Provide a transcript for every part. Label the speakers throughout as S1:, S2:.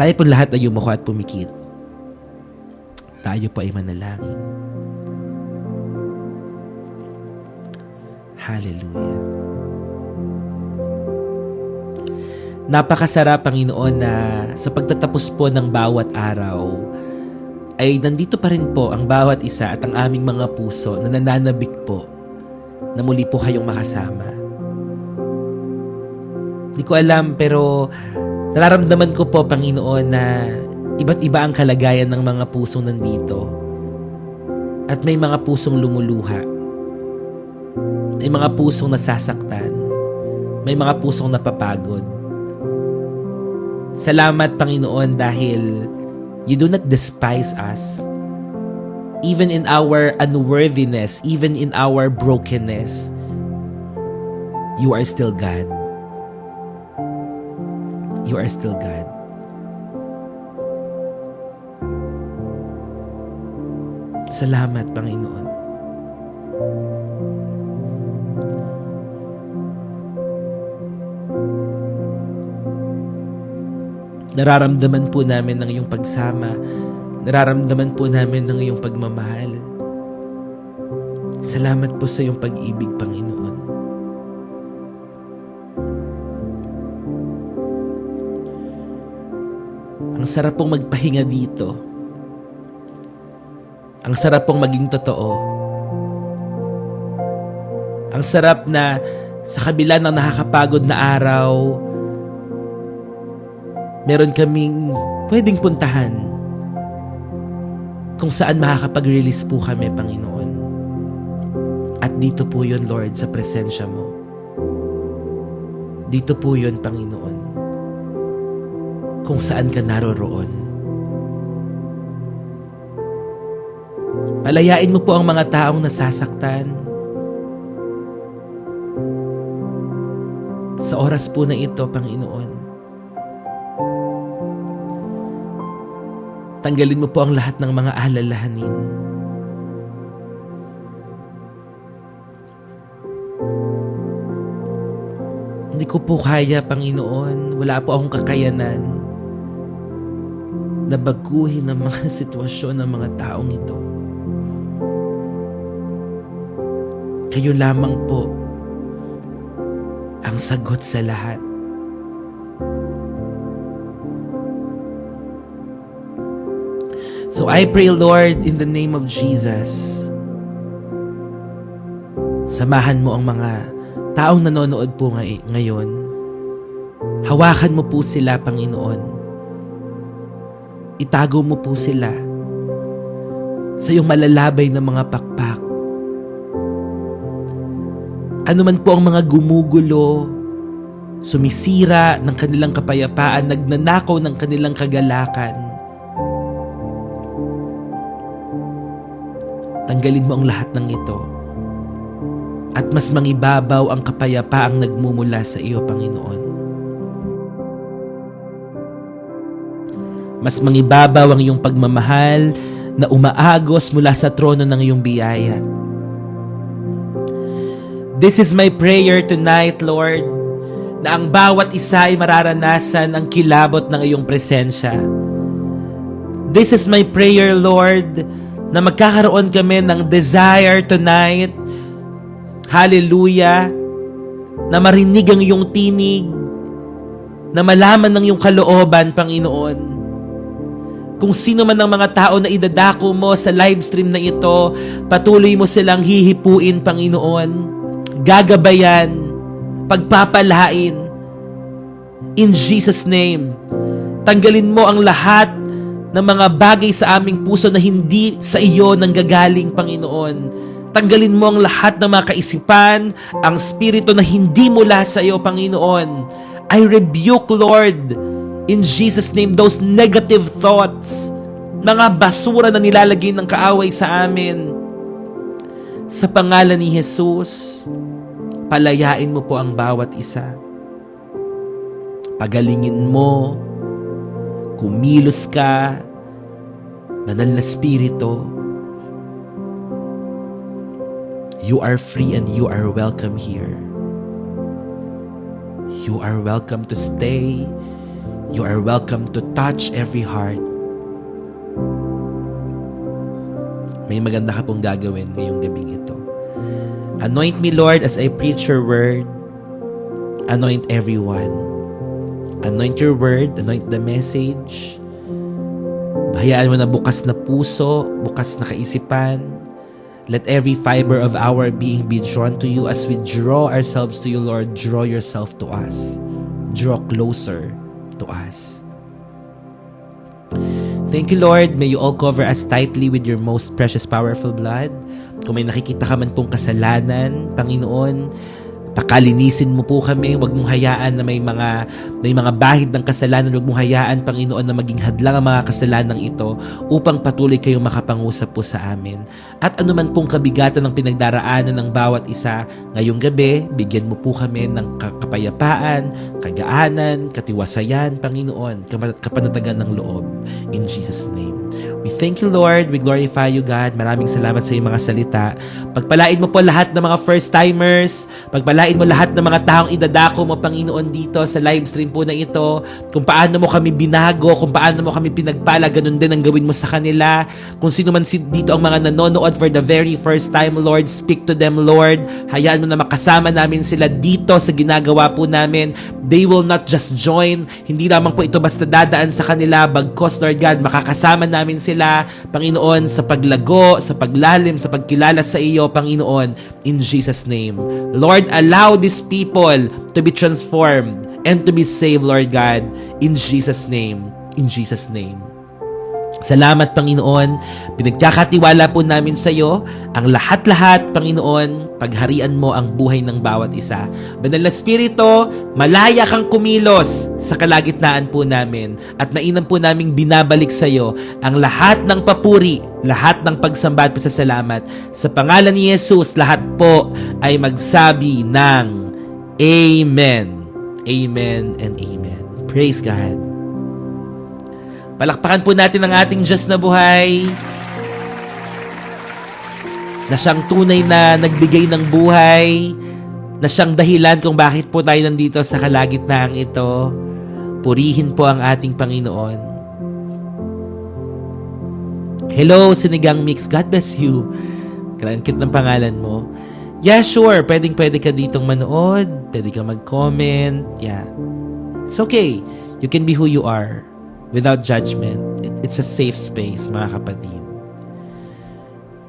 S1: Tayo po lahat ay yumuko at pumikit. Tayo po ay manalangin. Hallelujah. Napakasarap, Panginoon, na sa pagtatapos po ng bawat araw, ay nandito pa rin po ang bawat isa at ang aming mga puso na nananabik po na muli po kayong makasama. Hindi ko alam, pero nararamdaman ko po, Panginoon, na iba't iba ang kalagayan ng mga pusong nandito. At may mga pusong lumuluha. May mga pusong nasasaktan. May mga pusong napapagod. Salamat, Panginoon, dahil you do not despise us. Even in our unworthiness, even in our brokenness, you are still God. You are still God. Salamat, Panginoon. Nararamdaman po namin ng iyong pagsama. Nararamdaman po namin ng iyong pagmamahal. Salamat po sa iyong pag-ibig, Panginoon. Ang sarap pong magpahinga dito. Ang sarap pong maging totoo. Ang sarap na sa kabila ng nakakapagod na araw, meron kaming pwedeng puntahan kung saan makakapag-release po kami, Panginoon. At dito po yun, Lord, sa presensya mo. Dito po yun, Panginoon, kung saan ka naroroon. Palayain mo po ang mga taong nasasaktan. Sa oras po na ito, Panginoon, tanggalin mo po ang lahat ng mga alalahanin. Hindi ko po kaya, Panginoon. Wala po akong kakayanan na baguhin ang mga sitwasyon ng mga taong ito. Kayo lamang po ang sagot sa lahat. So I pray, Lord, in the name of Jesus, samahan mo ang mga taong nanonood po ngayon. Hawakan mo po sila, Panginoon. Itago mo po sila sa iyong malalabay na mga pakpak. Ano man po ang mga gumugulo, sumisira ng kanilang kapayapaan, nagnanakaw ng kanilang kagalakan, tanggalin mo ang lahat ng ito. At mas mangibabaw ang kapayapaang nagmumula sa iyo, Panginoon. Mas mangibabaw ang iyong pagmamahal na umaagos mula sa trono ng iyong biyaya. This is my prayer tonight, Lord, na ang bawat isa ay mararanasan ang kilabot ng iyong presensya. This is my prayer, Lord, na magkakaroon kami ng desire tonight, hallelujah, na marinig ang iyong tinig, na malaman ng iyong kalooban, Panginoon. Kung sino man ang mga tao na idadako mo sa live stream na ito, patuloy mo silang hihipuin, Panginoon, gagabayan, pagpapalain, in Jesus' name. Tanggalin mo ang lahat ng mga bagay sa aming puso na hindi sa iyo nanggagaling, Panginoon. Tanggalin mo ang lahat ng mga kaisipan, ang spirito na hindi mula sa iyo, Panginoon. I rebuke, Lord, in Jesus' name, those negative thoughts, mga basura na nilalagay ng kaaway sa amin. Sa pangalan ni Jesus, palayain mo po ang bawat isa. Pagalingin mo, kumilos ka, Banal na Espiritu. You are free and you are welcome here. You are welcome to stay. You are welcome to touch every heart. May maganda ka pong gagawin ngayong gabing ito. Anoint me, Lord, as I preach your word. Anoint everyone. Anoint your word, anoint the message. Hayaan mo na bukas na puso, bukas na kaisipan. Let every fiber of our being be drawn to you. As we draw ourselves to you, Lord, draw yourself to us. Draw closer to us. Thank you, Lord. May you all cover us tightly with your most precious, powerful blood. Kung may nakikita ka man pong kasalanan, Panginoon, pakalinisin mo po kami. Huwag mong hayaan na may mga bahid ng kasalanan. Huwag mong hayaan, Panginoon, na maging hadlang ang mga kasalanan ito upang patuloy kayong makapangusap po sa amin. At anuman pong kabigatan ng pinagdaraanan ng bawat isa ngayong gabi, bigyan mo po kami ng kapayapaan, kagaanan, katiwasayan, Panginoon, kapanatagan ng loob. In Jesus' name. We thank you, Lord. We glorify you, God. Maraming salamat sa iyong mga salita. Pagpalain mo po lahat ng mga first-timers. Pagpalain mo lahat ng mga taong idadako mo, Panginoon, dito sa live stream po na ito. Kung paano mo kami binago, kung paano mo kami pinagpala, ganun din ang gawin mo sa kanila. Kung sino man dito ang mga nanonood for the very first time, Lord, speak to them, Lord. Hayaan mo na makasama namin sila dito sa ginagawa po namin. They will not just join. Hindi lamang po ito basta dadaan sa kanila. Bagkos, Lord God, makakasama namin sila, Panginoon, sa paglago, sa paglalim, sa pagkilala sa iyo, Panginoon, in Jesus' name. Lord, allow these people to be transformed and to be saved, Lord God, in Jesus' name. In Jesus' name. Salamat, Panginoon. Pinagkakatiwala po namin sa iyo ang lahat-lahat, Panginoon. Pagharian mo ang buhay ng bawat isa. Banal na Espiritu, malaya kang kumilos sa kalagitnaan po namin at mainam po naming binabalik sa iyo ang lahat ng papuri, lahat ng pagsamba at pasasalamat. Sa pangalan ni Jesus, lahat po ay magsabi ng Amen. Amen and Amen. Praise God. Palakpakan po natin ang ating Diyos na buhay, na siyang tunay na nagbigay ng buhay, na siyang dahilan kung bakit po tayo nandito sa kalagitnaan ito. Purihin po ang ating Panginoon. Hello, Sinigang Mix. God bless you. Cute ng pangalan mo. Yeah, sure. Pwede ka ditong manood. Pwede kang mag-comment. Yeah. It's okay. You can be who you are. Without judgment. It's a safe space, mga kapatid.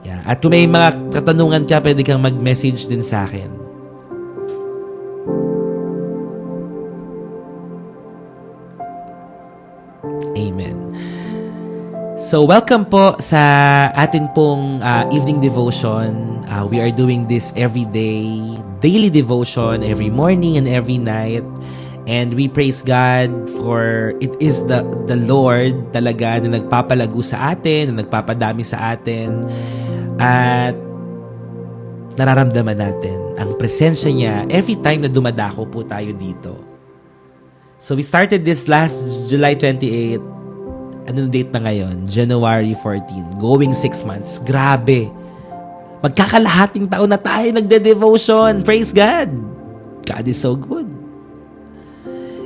S1: Yeah. At kung may mga katanungan ka, pwede kang mag-message din sa akin. Amen. So, welcome po sa atin pong evening devotion. We are doing this every day, daily devotion, every morning and every night. And we praise God for it is the Lord talaga na nagpapalago sa atin, na nagpapadami sa atin. At nararamdaman natin ang presensya niya every time na dumadako po tayo dito. So we started this last July 28. Anong date na ngayon? January 14. Going 6 months. Grabe. Magkakalahating taon na tayo nagde-devotion. Praise God. God is so good.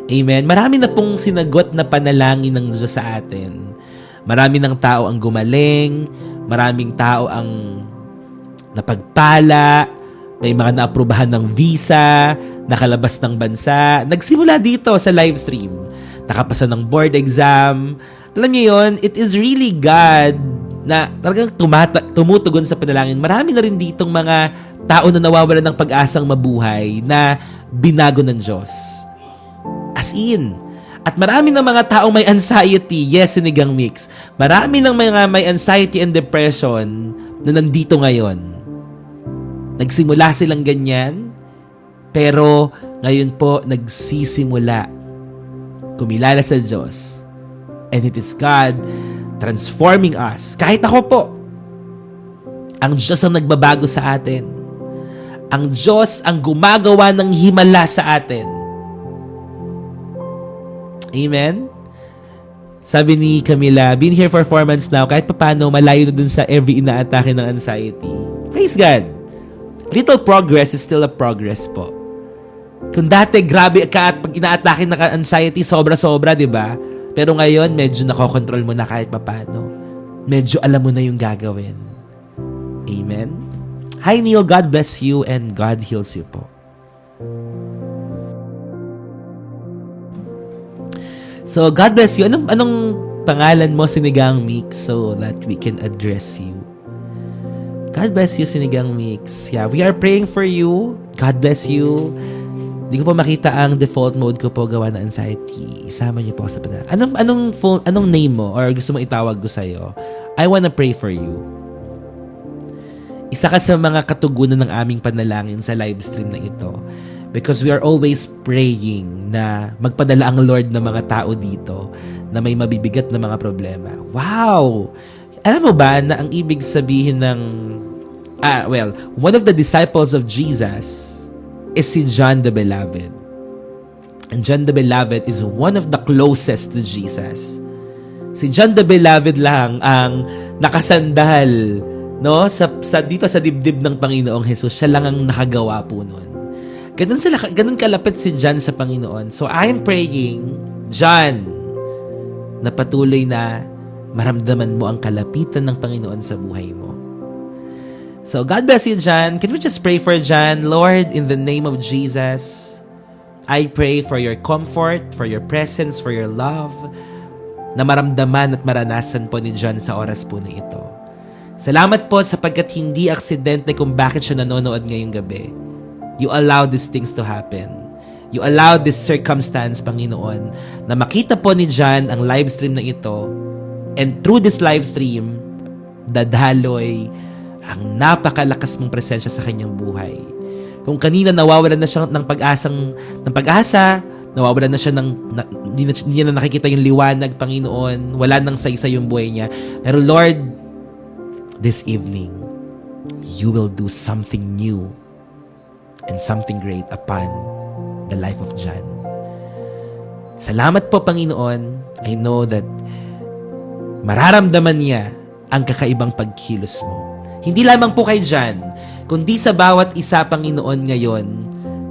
S1: Amen. Marami na pong sinagot na panalangin ng Diyos sa atin. Marami ng tao ang gumaling. Maraming tao ang napagpala. May mga naaprubahan ng visa. Nakalabas ng bansa. Nagsimula dito sa live stream. Nakapasa ng board exam. Alam niyo yun, it is really God na talagang tumutugon sa panalangin. Marami na rin ditong mga tao na nawawalan ng pag-asang mabuhay na binago ng Diyos. As in. At marami ng mga taong may anxiety. Yes, Sinigang Mix. Marami ng mga may anxiety and depression na nandito ngayon. Nagsimula silang ganyan, pero ngayon po nagsisimula kumilala sa Diyos. And it is God transforming us. Kahit ako po, ang Diyos ang nagbabago sa atin. Ang Diyos ang gumagawa ng himala sa atin. Amen? Sabi ni Camila, been here for 4 months now, kahit paano malayo na dun sa every inaatake ng anxiety. Praise God! Little progress is still a progress po. Kung dati, grabe ka at pag ina-atake na anxiety, sobra-sobra, di ba? Pero ngayon, medyo nakokontrol mo na kahit papano. Medyo alam mo na yung gagawin. Amen? Hi, Neil. God bless you and God heals you po. So, God bless you. Anong pangalan mo, Sinigang Mix, so that we can address you? God bless you, Sinigang Mix. Yeah, we are praying for you. God bless you. Hindi ko po makita ang default mode ko po gawa na anxiety. Isama niyo po sa panalangin. Anong name mo or gusto mo itawag ko sa'yo? I wanna pray for you. Isa ka sa mga katugunan ng aming panalangin sa live stream na ito. Because we are always praying na magpadala ang Lord ng mga tao dito na may mabibigat na mga problema. Wow! Alam mo ba na ang ibig sabihin ng... one of the disciples of Jesus is si John the Beloved. And John the Beloved is one of the closest to Jesus. Si John the Beloved lang ang nakasandal, no, sa dito sa dibdib ng Panginoong Hesus. Siya lang ang nakagawa po noon. Ganun kalapit si John sa Panginoon. So I am praying, John, na patuloy na maramdaman mo ang kalapitan ng Panginoon sa buhay mo. So, God bless you, John. Can we just pray for John? Lord, in the name of Jesus, I pray for your comfort, for your presence, for your love, na maramdaman at maranasan po ni John sa oras po na ito. Salamat po sapagkat hindi aksidente kung bakit siya nanonood ngayong gabi. You allow these things to happen. You allow this circumstance, Panginoon, na makita po ni John ang live stream na ito. And through this live stream, dadaloy ang napakalakas mong presensya sa kanyang buhay. Kung kanina nawawalan na siya ng pag-asa, nawawalan na siya hindi niya na nakikita yung liwanag, Panginoon, wala nang saysay yung buhay niya. Pero Lord, this evening, you will do something new and something great upon the life of John. Salamat po, Panginoon. I know that mararamdaman niya ang kakaibang pagkilos mo. Hindi lamang po kay John, kundi sa bawat isa, Panginoon, ngayon,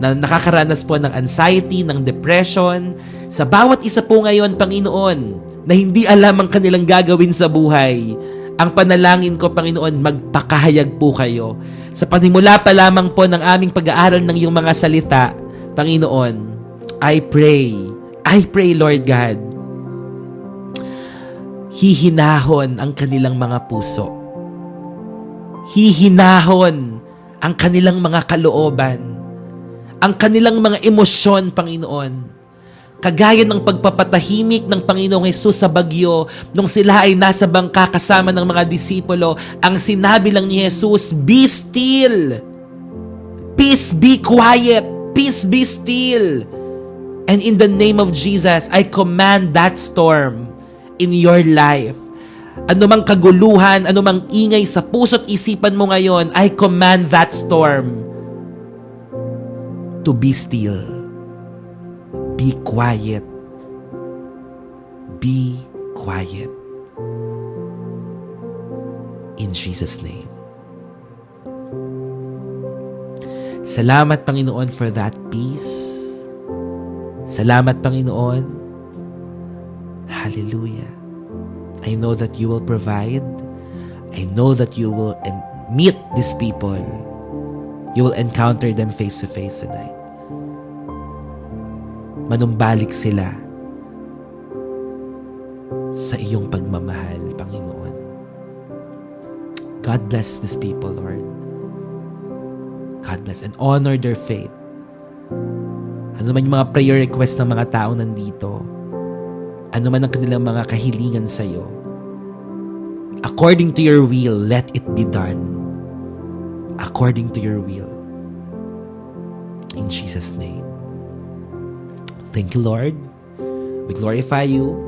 S1: na nakakaranas po ng anxiety, ng depression, sa bawat isa po ngayon, Panginoon, na hindi alam ang kanilang gagawin sa buhay. Ang panalangin ko, Panginoon, magpakahayag po kayo. Sa panimula pa lamang po ng aming pag-aaral ng iyong mga salita, Panginoon, I pray, Lord God, hihinahon ang kanilang mga puso. Hihinahon ang kanilang mga kalooban, ang kanilang mga emosyon, Panginoon. Kagaya ng pagpapatahimik ng Panginoong Hesus sa bagyo nung sila ay nasa bangka kasama ng mga disipulo, ang sinabi lang ni Hesus, "Be still! Peace, be quiet! Peace, be still!" And in the name of Jesus, I command that storm in your life. Anumang kaguluhan, anumang ingay sa puso't isipan mo ngayon, I command that storm to be still. Be quiet. Be quiet. In Jesus' name. Salamat, Panginoon, for that peace. Salamat, Panginoon. Hallelujah. I know that you will provide. I know that you will meet these people. You will encounter them face to face tonight. Manumbalik sila sa iyong pagmamahal, Panginoon. God bless these people, Lord. God bless and honor their faith. Ano man yung mga prayer request ng mga tao nandito, ano man ang kanilang mga kahilingan sa iyo, according to your will, let it be done. According to your will. In Jesus' name. Thank you, Lord. We glorify you.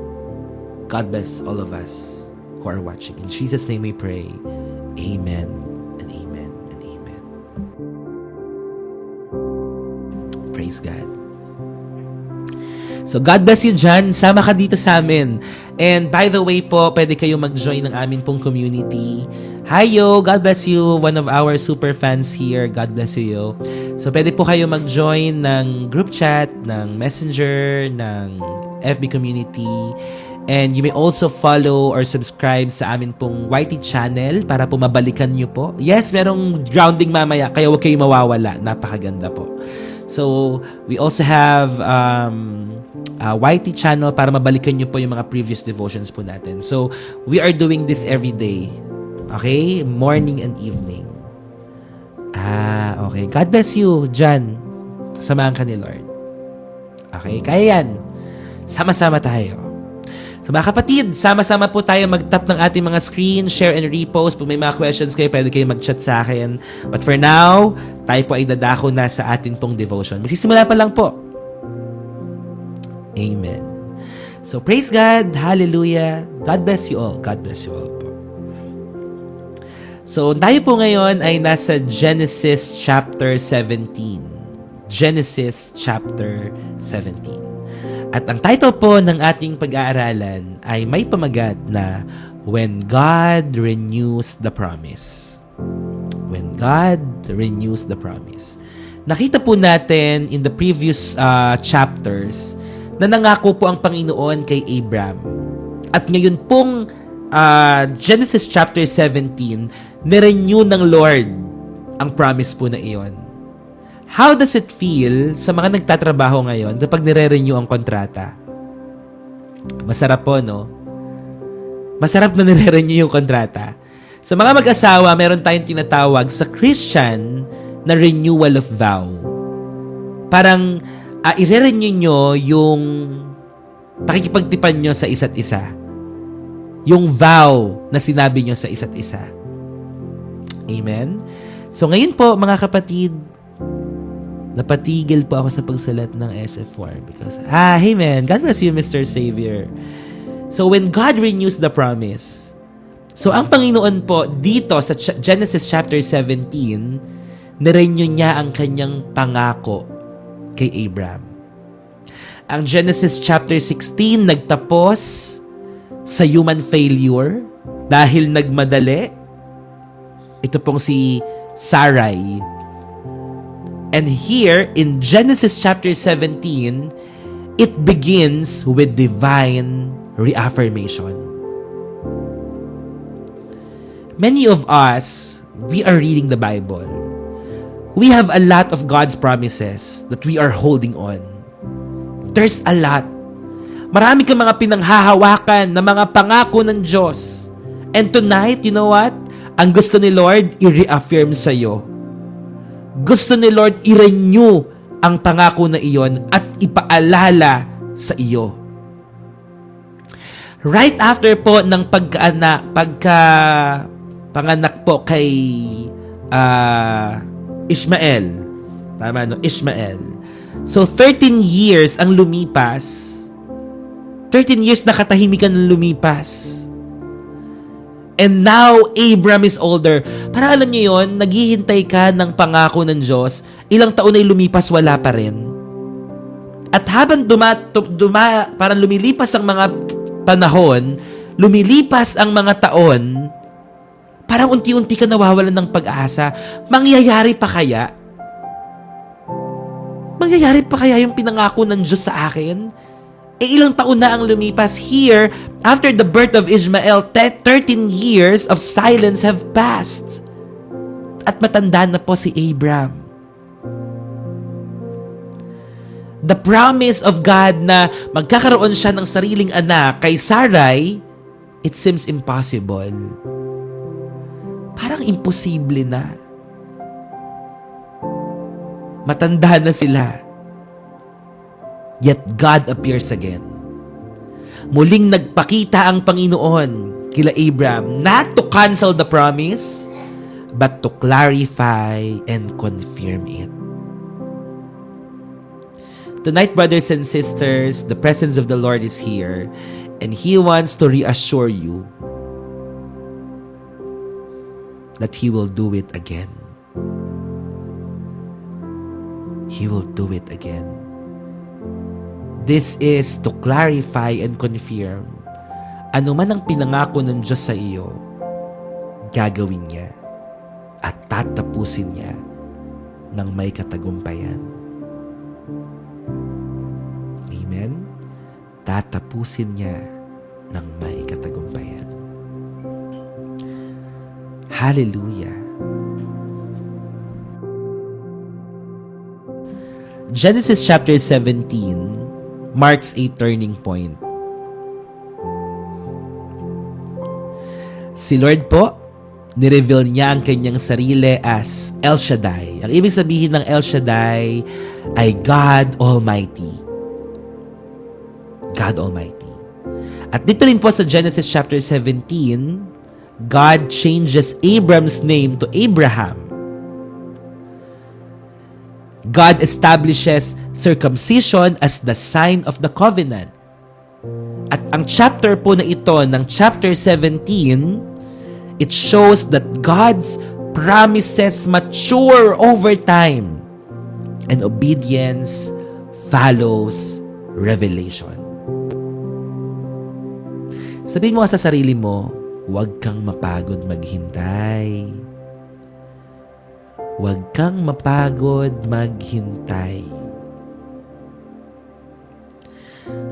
S1: God bless all of us who are watching. In Jesus' name we pray. Amen and amen and amen. Praise God. So God bless you, John. Sama ka dito sa amin. And by the way po, pwede kayo mag-join ng aming pong community. Hi, yo! God bless you. One of our super fans here. God bless you, yo. So, pwede po kayo mag-join ng group chat, ng messenger, ng FB community. And you may also follow or subscribe sa amin pong YT channel para po mabalikan nyo po. Yes, merong grounding mamaya, kaya huwag kayo mawawala. Napakaganda po. So, we also have YT channel para mabalikan nyo po yung mga previous devotions po natin. So, we are doing this every day. Okay? Morning and evening. Okay. God bless you, John. Samahan ka ni Lord. Okay? Kaya yan. Sama-sama tayo. So mga kapatid, sama-sama po tayo mag-tap ng ating mga screen, share and repost. Kung may mga questions kayo, pwede kayo mag-chat sa akin. But for now, tayo po ay dadako na sa ating pong devotion. Magsisimula pa lang po. Amen. So praise God. Hallelujah. God bless you all. God bless you all po. So tayo po ngayon ay nasa Genesis chapter 17. Genesis chapter 17. At ang title po ng ating pag-aaralan ay may pamagat na When God Renews the Promise. When God Renews the Promise. Nakita po natin in the previous chapters na nangako po ang Panginoon kay Abraham. At ngayon pong Genesis chapter 17, nirenew ng Lord ang promise po na iyon. How does it feel sa mga nagtatrabaho ngayon kapag nire-renew ang kontrata? Masarap po, no? Masarap na nire-renew yung kontrata. Sa mga mag-asawa, meron tayong tinatawag sa Christian na renewal of vow. Parang i-renew nyo yung pakikipagtipan nyo sa isa't isa. Yung vow na sinabi nyo sa isa't isa. Amen? So ngayon po, mga kapatid, napatigil po ako sa pagsulat ng SF4 because, hey man, God bless you, Mr. Savior. So when God renews the promise, so ang Panginoon po dito sa Genesis chapter 17, nirenew niya ang kanyang pangako kay Abraham. Ang Genesis chapter 16 nagtapos sa human failure dahil nagmadali. Ito pong si Sarai. And here in Genesis chapter 17, it begins with divine reaffirmation. Many of us, we are reading the Bible. We have a lot of God's promises that we are holding on. There's a lot. Marami kang mga pinanghahawakan na mga pangako ng Diyos. And tonight, you know what? Ang gusto ni Lord, i-reaffirm sa'yo. Gusto ni Lord i-renew ang pangako na iyon at ipaalala sa iyo. Right after po ng panganak po kay Ishmael. Tama, no? Ishmael. So 13 years ang lumipas. 13 years na katahimikan ng lumipas. And now, Abram is older. Para alam niyo yon, naghihintay ka ng pangako ng Diyos, ilang taon ay lumipas, wala pa rin. At habang parang lumilipas ang mga panahon, lumilipas ang mga taon, parang unti-unti ka nawawalan ng pag-asa. Mangyayari pa kaya? Mangyayari pa kaya yung pinangako ng Diyos sa akin? Ilang taon na ang lumipas. Here, after the birth of Ishmael, 13 years of silence have passed. At matanda na po si Abraham. The promise of God na magkakaroon siya ng sariling anak kay Sarai, it seems impossible. Parang imposible na. Matanda na sila. Yet God appears again. Muling nagpakita ang Panginoon kila Abraham, not to cancel the promise, but to clarify and confirm it. Tonight, brothers and sisters, the presence of the Lord is here, and He wants to reassure you that He will do it again. He will do it again. This is to clarify and confirm. Ano man ang pinangako ng Diyos sa iyo, gagawin niya at tatapusin niya ng may katagumpayan. Amen? Tatapusin niya ng may katagumpayan. Hallelujah! Genesis chapter 17 marks a turning point. Si Lord po, nireveal niya ang kanyang sarili as El Shaddai. Ang ibig sabihin ng El Shaddai ay God Almighty. God Almighty. At dito rin po sa Genesis chapter 17, God changes Abram's name to Abraham. God establishes circumcision as the sign of the covenant. At ang chapter po na ito ng chapter 17, it shows that God's promises mature over time and obedience follows revelation. Sabihin mo sa sarili mo, huwag kang mapagod maghintay. Huwag kang mapagod maghintay.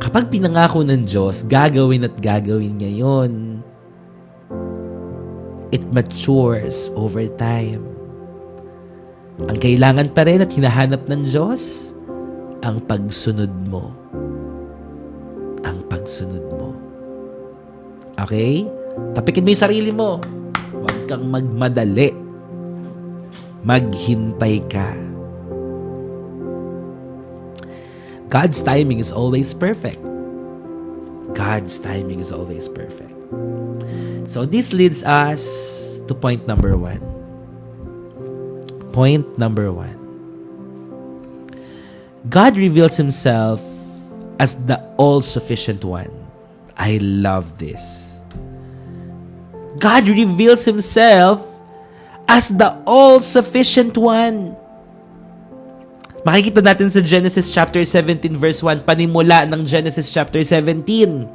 S1: Kapag pinangako ng Diyos, gagawin at gagawin niya yun. It matures over time. Ang kailangan pa rin at hinahanap ng Diyos, ang pagsunod mo. Ang pagsunod mo. Okay? Tapikin mo yung sarili mo. Huwag kang magmadali. Maghintay ka. God's timing is always perfect. God's timing is always perfect. So this leads us to point number 1. Point number 1. God reveals Himself as the all-sufficient one. I love this. God reveals Himself as the all-sufficient one. Makikita natin sa Genesis chapter 17 verse 1, panimula ng Genesis chapter 17.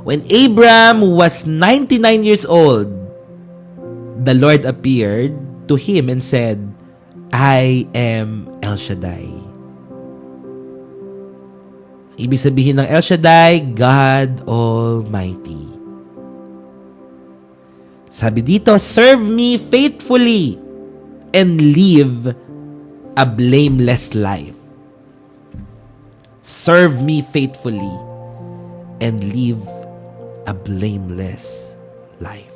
S1: When Abram was 99 years old, the Lord appeared to him and said, I am El Shaddai. Ibig sabihin ng El Shaddai, God Almighty. Sabi dito, serve me faithfully and live a blameless life. Serve me faithfully and live a blameless life.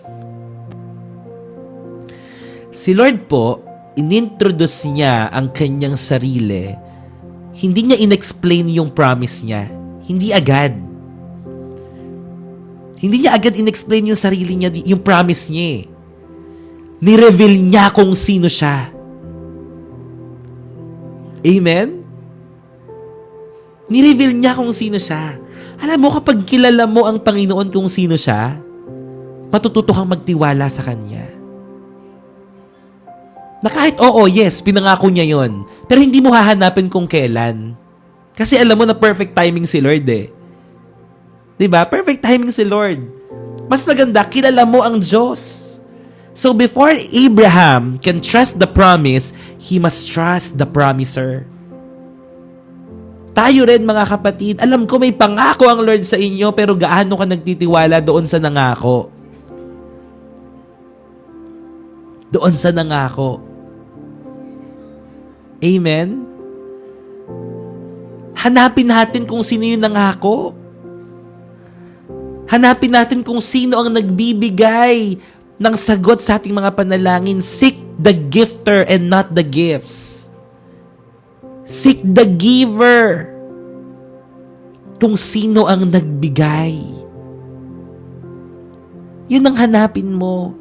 S1: Si Lord po, inintroduce niya ang kanyang sarili. Hindi niya inexplain yung promise niya. Hindi agad. Hindi niya agad inexplain yung sarili niya, yung promise niya. Ni-reveal niya kung sino siya. Amen? Ni-reveal niya kung sino siya. Alam mo, kapag kilala mo ang Panginoon kung sino siya, matututo kang magtiwala sa Kanya. Na kahit yes, pinangako niya yon, pero hindi mo hahanapin kung kailan. Kasi alam mo na perfect timing si Lord eh. Diba? Perfect timing si Lord. Mas maganda, kilala mo ang Diyos. So before Abraham can trust the promise, he must trust the promiser. Tayo rin mga kapatid, alam ko may pangako ang Lord sa inyo, pero gaano ka nagtitiwala doon sa nangako? Doon sa nangako. Amen? Hanapin natin kung sino yung nangako. Hanapin natin kung sino ang nagbibigay ng sagot sa ating mga panalangin. Seek the gifter and not the gifts. Seek the giver. Kung sino ang nagbigay. Yun ang hanapin mo.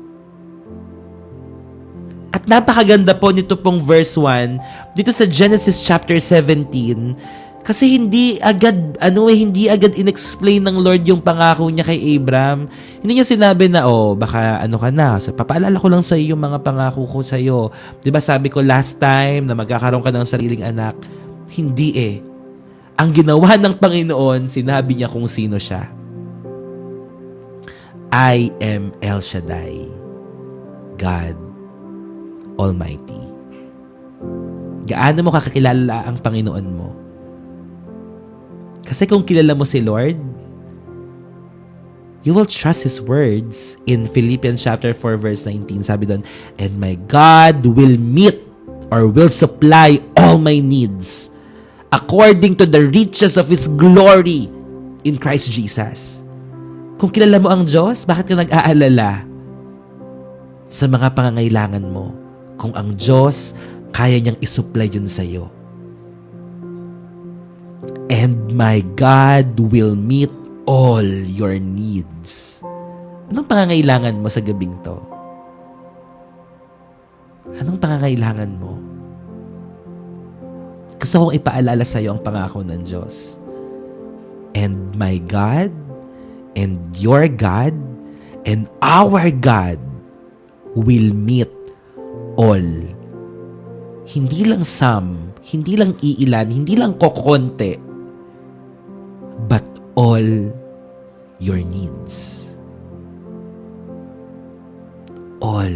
S1: At napakaganda po nito pong verse 1 dito sa Genesis chapter 17. Kasi hindi agad inexplain ng Lord yung pangako niya kay Abram. Hindi niya sinabi na, baka ka na. Papaalala ko lang sa iyo yung mga pangako ko sa iyo. 'Di ba sabi ko last time na magkakaroon ka ng sariling anak? Hindi eh. Ang ginawa ng Panginoon, sinabi niya kung sino siya. I am El Shaddai, God Almighty. Gaano mo kakakilala ang Panginoon mo? Kasi kung kilala mo si Lord, you will trust His words. In Philippians chapter 4 verse 19, sabi doon, and my God will meet or will supply all my needs according to the riches of His glory in Christ Jesus. Kung kilala mo ang Diyos, bakit ka nag-aalala sa mga pangangailangan mo? Kung ang Diyos, kaya niyang isupply yun sa'yo. And my God will meet all your needs. Anong pangangailangan mo sa gabing to? Anong pangangailangan mo? Gusto kong ipaalala sa iyo ang pangako ng Diyos. And my God, and your God, and our God will meet all. Hindi lang some, hindi lang iilan, hindi lang kokonti, but all your needs. All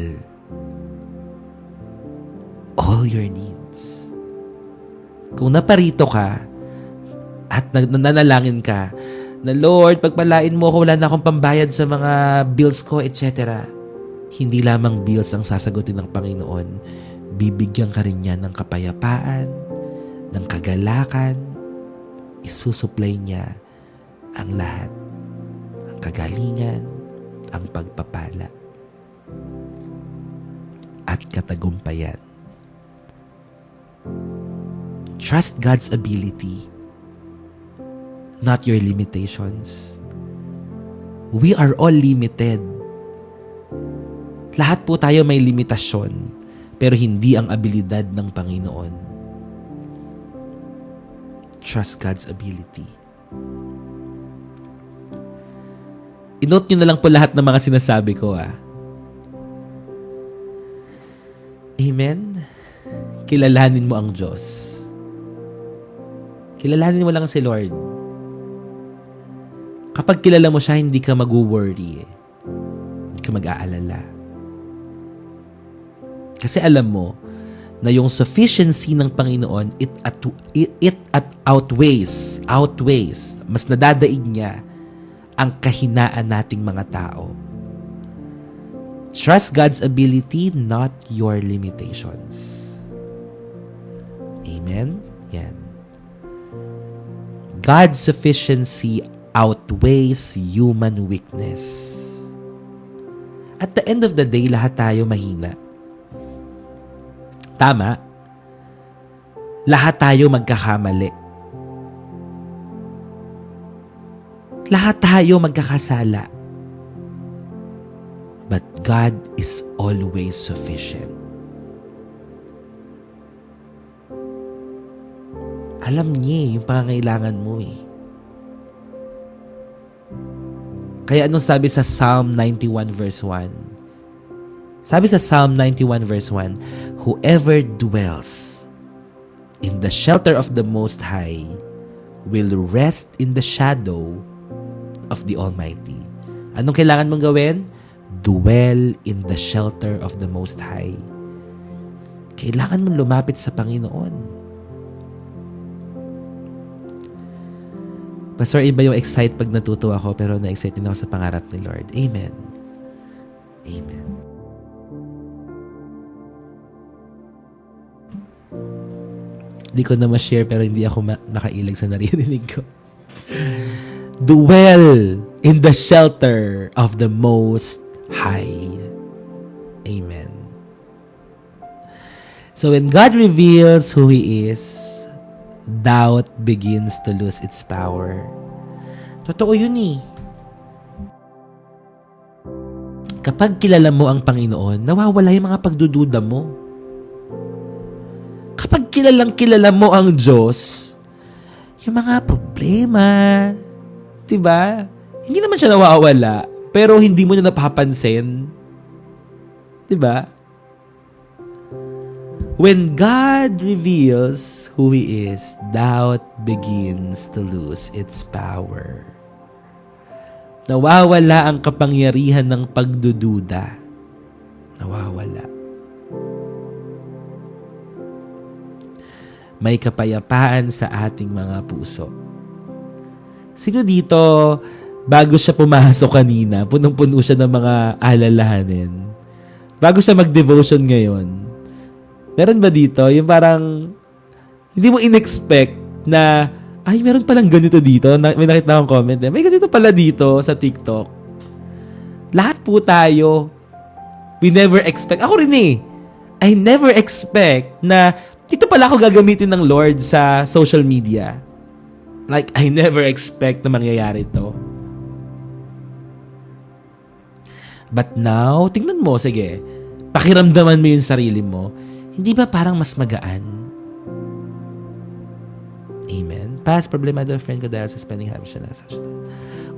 S1: your needs. Kung naparito ka at nananalangin ka na Lord, pagpalain mo ako, wala na akong pambayad sa mga bills ko, etc. Hindi lamang bills ang sasagutin ng Panginoon. Bibigyan ka rin niya ng kapayapaan, ng kagalakan. Isusupply niya ang lahat. Ang kagalingan, ang pagpapala, at katagumpayan. Trust God's ability, not your limitations. We are all limited. Lahat po tayo may limitasyon, pero hindi ang abilidad ng Panginoon. Trust God's ability. I-note nyo na lang po lahat ng mga sinasabi ko, Amen? Kilalanin mo ang Diyos. Kilalanin mo lang si Lord. Kapag kilala mo siya, hindi ka mag-worry. Hindi ka mag-aalala. Kasi alam mo na yung sufficiency ng Panginoon, it outweighs, mas nadadaig niya ang kahinaan nating mga tao. Trust God's ability, not your limitations. Amen? Yan. God's sufficiency outweighs human weakness. At the end of the day, lahat tayo mahina. Tama? Lahat tayo magkakamali. Lahat tayo magkakasala. But God is always sufficient. Alam niya yung pangangailangan mo Kaya anong sabi sa Psalm 91 verse 1? Sabi sa Psalm 91 verse 1, whoever dwells in the shelter of the Most High will rest in the shadow of the Almighty. Anong kailangan mong gawin? Dwell in the shelter of the Most High. Kailangan mong lumapit sa Panginoon. Pastor, iba yung excite pag natuto ako, pero na-excite din ako sa pangarap ni Lord. Amen. Amen. Hindi ko na ma-share, pero hindi ako nakailag sa naririnig ko. Dwell in the shelter of the Most High. Amen. So when God reveals who He is, doubt begins to lose its power. Totoo yun Kapag kilala mo ang Panginoon, nawawala yung mga pagdududa mo. Kapag kilala mo ang Diyos, yung mga problema, diba? Hindi naman siya nawawala, pero hindi mo na napapansin. Diba? When God reveals who He is, doubt begins to lose its power. Nawawala ang kapangyarihan ng pagdududa. Nawawala. May kapayapaan sa ating mga puso. Sino dito, bago siya pumasok kanina, punong-puno siya ng mga alalahanin? Bago siya mag-devotion ngayon, meron ba dito yung parang hindi mo in-expect na, ay, meron palang ganito dito. May nakita akong comment eh. May ganito pala dito sa TikTok. Lahat po tayo, we never expect. Ako rin eh. I never expect na ito pala ako gagamitin ng Lord sa social media. Like, I never expect na mangyayari to. But now, tingnan mo, sige, pakiramdaman mo yung sarili mo. Hindi ba parang mas magaan? Amen. Past problemado friend ko dahil sa spending habits siya na sa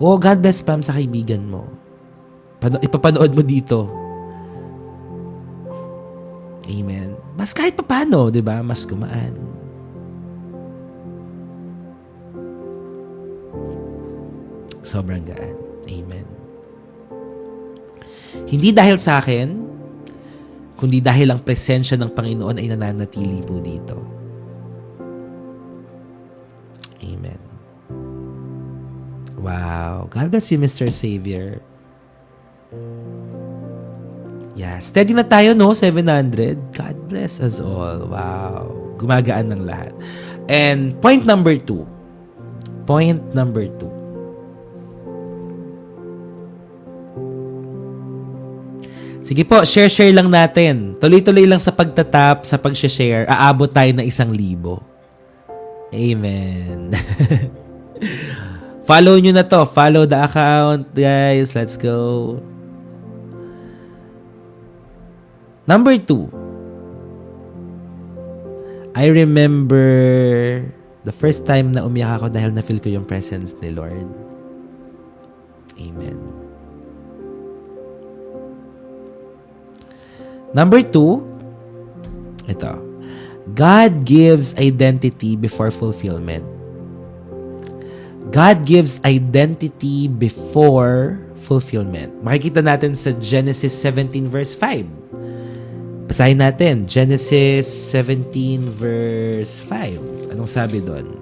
S1: Oh, God bless Pam sa kaibigan mo. Ipapanood mo dito. Amen. Mas kahit papano, di ba? Mas gumaan. Sobrang gaan. Amen. Hindi dahil sa akin, kundi dahil ang presensya ng Panginoon ay nananatili po dito. Amen. Wow. God bless you, Mr. Savior. Yeah. Steady na tayo, no? 700. God bless us all. Wow. Gumagaan ng lahat. And point number 2. Point number 2. Sige po, share lang natin. Tuloy-tuloy lang sa pagtatap, sa pag-share. Aabot tayo ng 1,000. Amen. Follow nyo na to. Follow the account, guys. Let's go. Number 2. I remember the first time na umiyak ako dahil na-feel ko yung presence ni Lord. Amen. Number 2. Ito. God gives identity before fulfillment. God gives identity before fulfillment. Makikita natin sa Genesis 17 verse 5. Basahin natin. Genesis 17 verse 5. Anong sabi doon?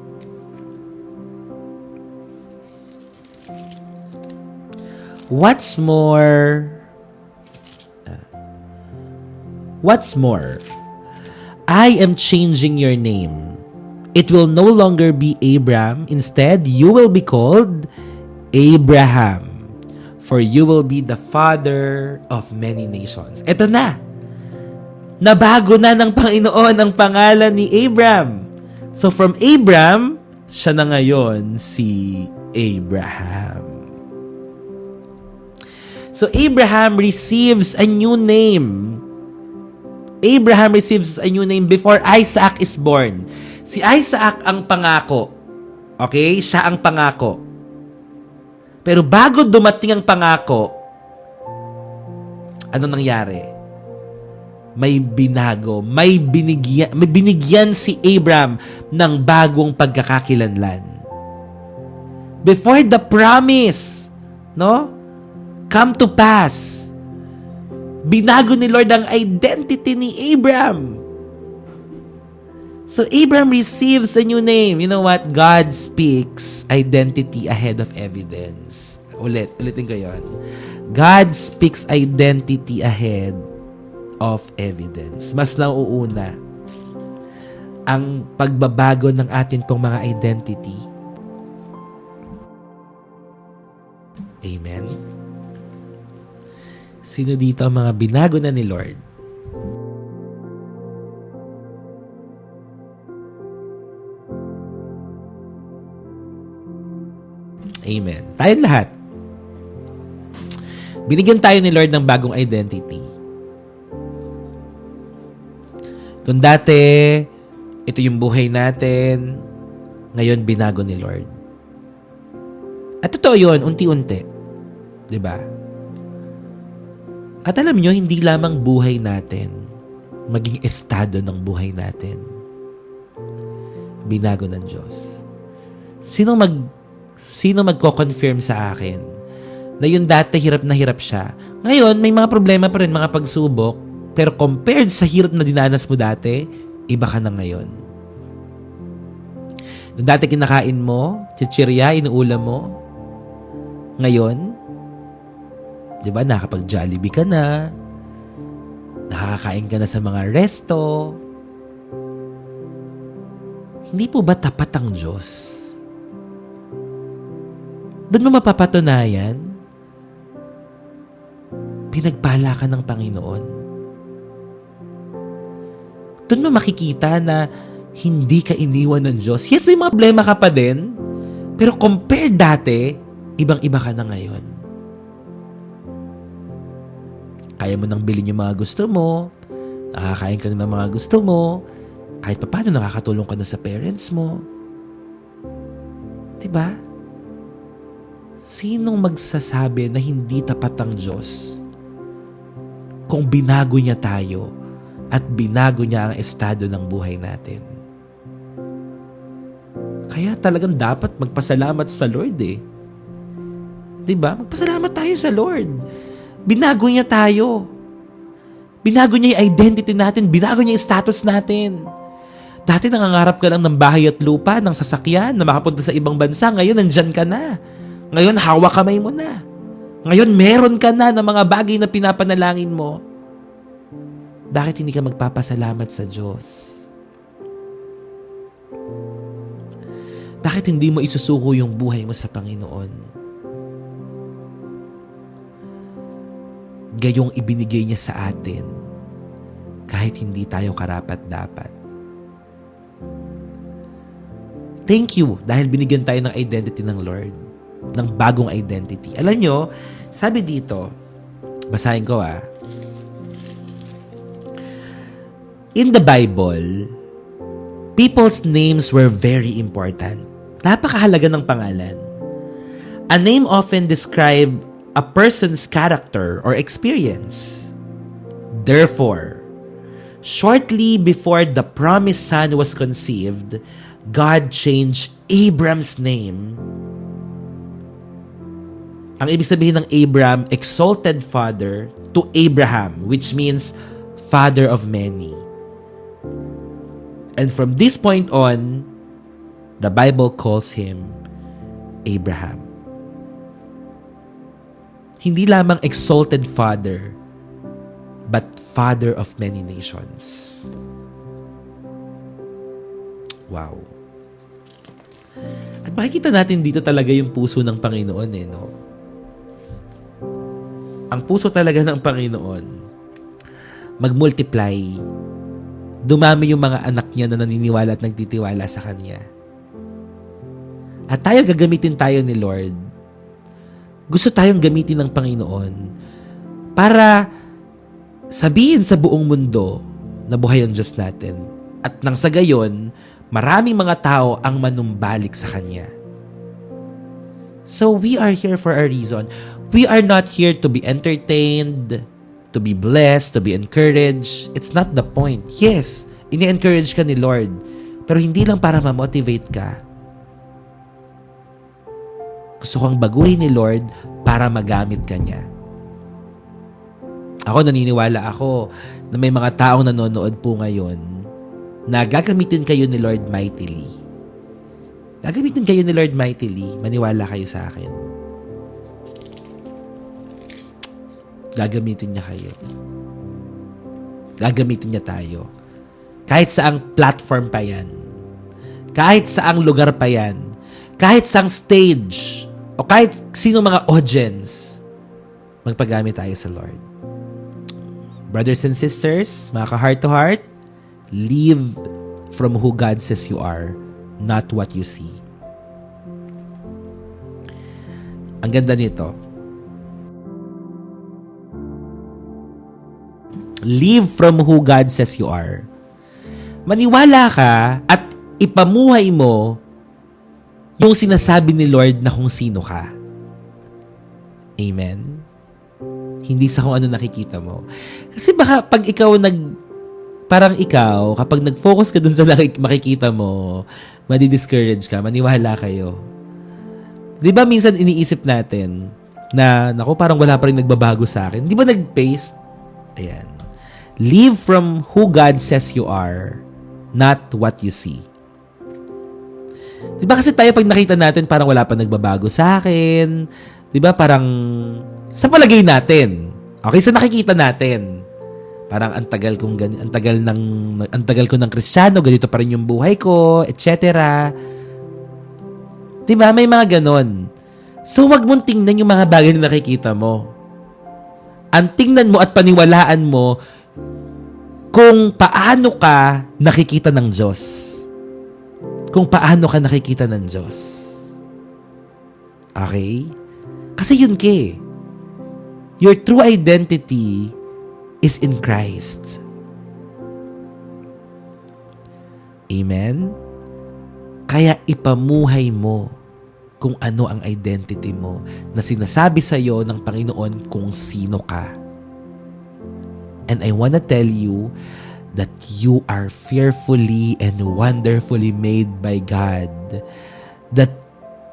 S1: What's more, I am changing your name. It will no longer be Abram. Instead, you will be called Abraham. For you will be the father of many nations. Ito na. Nabago na ng Panginoon ang pangalan ni Abram. So from Abram, siya na ngayon si Abraham. So Abraham receives a new name. Abraham receives a new name before Isaac is born. Si Isaac ang pangako. Okay? Siya ang pangako. Pero bago dumating ang pangako, ano nangyari? May binago. May binigyan si Abraham ng bagong pagkakakilanlan. Before the promise, no? Come to pass. Binago ni Lord ang identity ni Abraham. So Abraham receives a new name. You know what? God speaks identity ahead of evidence. Ulitin ko yun. God speaks identity ahead of evidence. Mas nauuna ang pagbabago ng atin pong mga identity. Amen. Sino dito ang mga binago na ni Lord? Amen. Tayong lahat. Binigyan tayo ni Lord ng bagong identity. Kung dati, ito yung buhay natin, ngayon binago ni Lord. At totoo yun, unti-unti. Diba? At alam nyo, hindi lamang buhay natin, maging estado ng buhay natin. Binago ng Diyos. Sino magko-confirm sa akin na yung dati hirap na hirap siya. Ngayon, may mga problema pa rin, mga pagsubok, pero compared sa hirap na dinanas mo dati, iba ka na ngayon. Yung dati kinakain mo, chichirya, inuulam mo, ngayon, di ba, nakapag-Jollibee ka na, nakakakain ka na sa mga resto. Hindi po ba tapat ang Diyos? Doon mo mapapatunayan, pinagpala ka ng Panginoon. Doon mo makikita na hindi ka iniwan ng Diyos. Yes, may mga problema ka pa din, pero compared dati, ibang-iba ka na ngayon. Kaya mo nang bilhin yung mga gusto mo, nakakain ka na ng mga gusto mo, kahit pa paano nakakatulong ka na sa parents mo. Diba? Sinong magsasabi na hindi tapat ang Diyos kung binago niya tayo at binago niya ang estado ng buhay natin? Kaya talagang dapat magpasalamat sa Lord eh. Diba? Magpasalamat tayo sa Lord. Binago niya tayo. Binago niya yung identity natin. Binago niya yung status natin. Dati nangangarap ka lang ng bahay at lupa, ng sasakyan, na makapunta sa ibang bansa. Ngayon, nandyan ka na. Ngayon, hawak kamay mo na. Ngayon, meron ka na ng mga bagay na pinapanalangin mo. Bakit hindi ka magpapasalamat sa Diyos? Bakit hindi mo isusuko yung buhay mo sa Panginoon? Gayong ibinigay niya sa atin kahit hindi tayo karapat-dapat. Thank you dahil binigyan tayo ng identity ng Lord. Ng bagong identity. Alam nyo, sabi dito, basahin ko in the Bible, people's names were very important. Napakahalaga ng pangalan. A name often describes a person's character or experience. Therefore, shortly before the promised son was conceived, God changed Abram's name. Ang ibig sabihin ng Abram, exalted father, to Abraham, which means father of many. And from this point on, the Bible calls him Abraham. Hindi lamang exalted father, but father of many nations. Wow. At makikita natin dito talaga yung puso ng Panginoon no? Ang puso talaga ng Panginoon, mag-multiply. Dumami yung mga anak niya na naniniwala at nagtitiwala sa Kanya. At tayo gagamitin tayo ni Lord. Gusto tayong gamitin ng Panginoon para sabihin sa buong mundo na buhay ang Diyos natin. At nang sa gayon, maraming mga tao ang manumbalik sa Kanya. So we are here for a reason. We are not here to be entertained, to be blessed, to be encouraged. It's not the point. Yes, ini-encourage ka ni Lord. Pero hindi lang para ma-motivate ka. Gusto kang baguhin ni Lord para magamit ka niya. Ako, naniniwala ako na may mga taong nanonood po ngayon na gagamitin kayo ni Lord mightily. Gagamitin kayo ni Lord mightily. Maniwala kayo sa akin. Gagamitin niya kayo. Gagamitin niya tayo. Kahit saang platform pa yan. Kahit saang lugar pa yan. Kahit saang stage. O kahit sino mga audience. Magpagamit tayo sa Lord. Brothers and sisters, mga ka-heart to heart, live from who God says you are, not what you see. Ang ganda nito. Live from who God says you are. Maniwala ka at ipamuhay mo yung sinasabi ni Lord na kung sino ka. Amen? Hindi sa kung ano nakikita mo. Kasi baka pag ikaw parang ikaw, kapag nag-focus ka dun sa makikita mo, madi-discourage ka, maniwala kayo. Di ba minsan iniisip natin, na, naku, parang wala pa rin nagbabago sa akin. Di ba nag-paste? Ayan. Live from who God says you are, not what you see. Di ba kasi tayo pag nakita natin parang wala pa nagbabago sa akin? Di ba parang sa palagay natin, okay, sa nakikita natin, parang ang tagal ko ng Kristiyano, ganito pa rin yung buhay ko, etc. Di ba? May mga ganon. So, wag mong tingnan yung mga bagay na nakikita mo. Ang tingnan mo at paniwalaan mo kung paano ka nakikita ng Diyos. Kung paano ka nakikita ng Diyos. Okay? Kasi yun ke. Your true identity is in Christ. Amen? Kaya ipamuhay mo kung ano ang identity mo na sinasabi sa iyo ng Panginoon kung sino ka. And I wanna tell you that you are fearfully and wonderfully made by God. That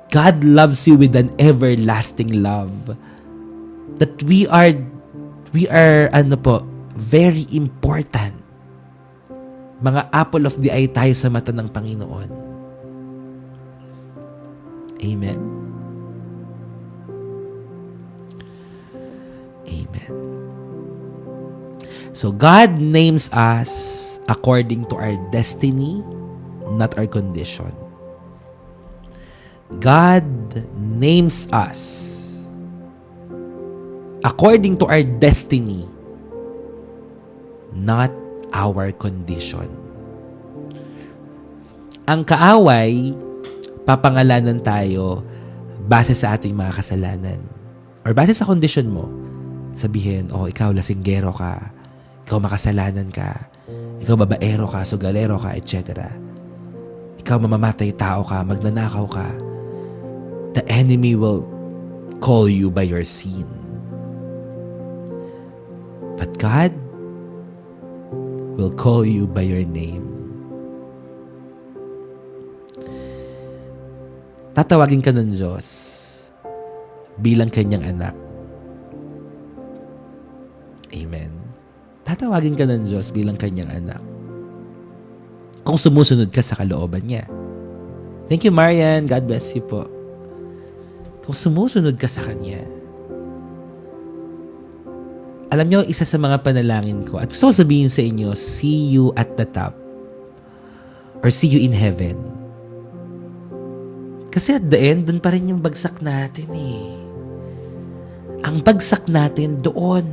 S1: God loves you with an everlasting love. That we are very important. Mga apple of the eye tayo sa mata ng Panginoon. Amen. Amen. So God names us according to our destiny, not our condition. God names us according to our destiny, not our condition. Ang kaaway, papangalanan tayo base sa ating mga kasalanan or base sa kondisyon mo. Sabihin, ikaw lasinggero ka, ikaw makasalanan ka, ikaw babaero ka, sugalero ka, etc. Ikaw mamamatay tao ka, magnanakaw ka. The enemy will call you by your sin. But God will call you by your name. Tatawagin ka ng Diyos bilang kanyang anak. Amen. Tatawagin ka ng Diyos bilang kanyang anak. Kung sumusunod ka sa kalooban niya. Thank you, Marian. God bless you po. Kung sumusunod ka sa kanya. Alam niyo, isa sa mga panalangin ko, at gusto ko sabihin sa inyo, see you at the top. Or see you in heaven. Kasi at the end, doon pa rin yung bagsak natin eh. Ang bagsak natin doon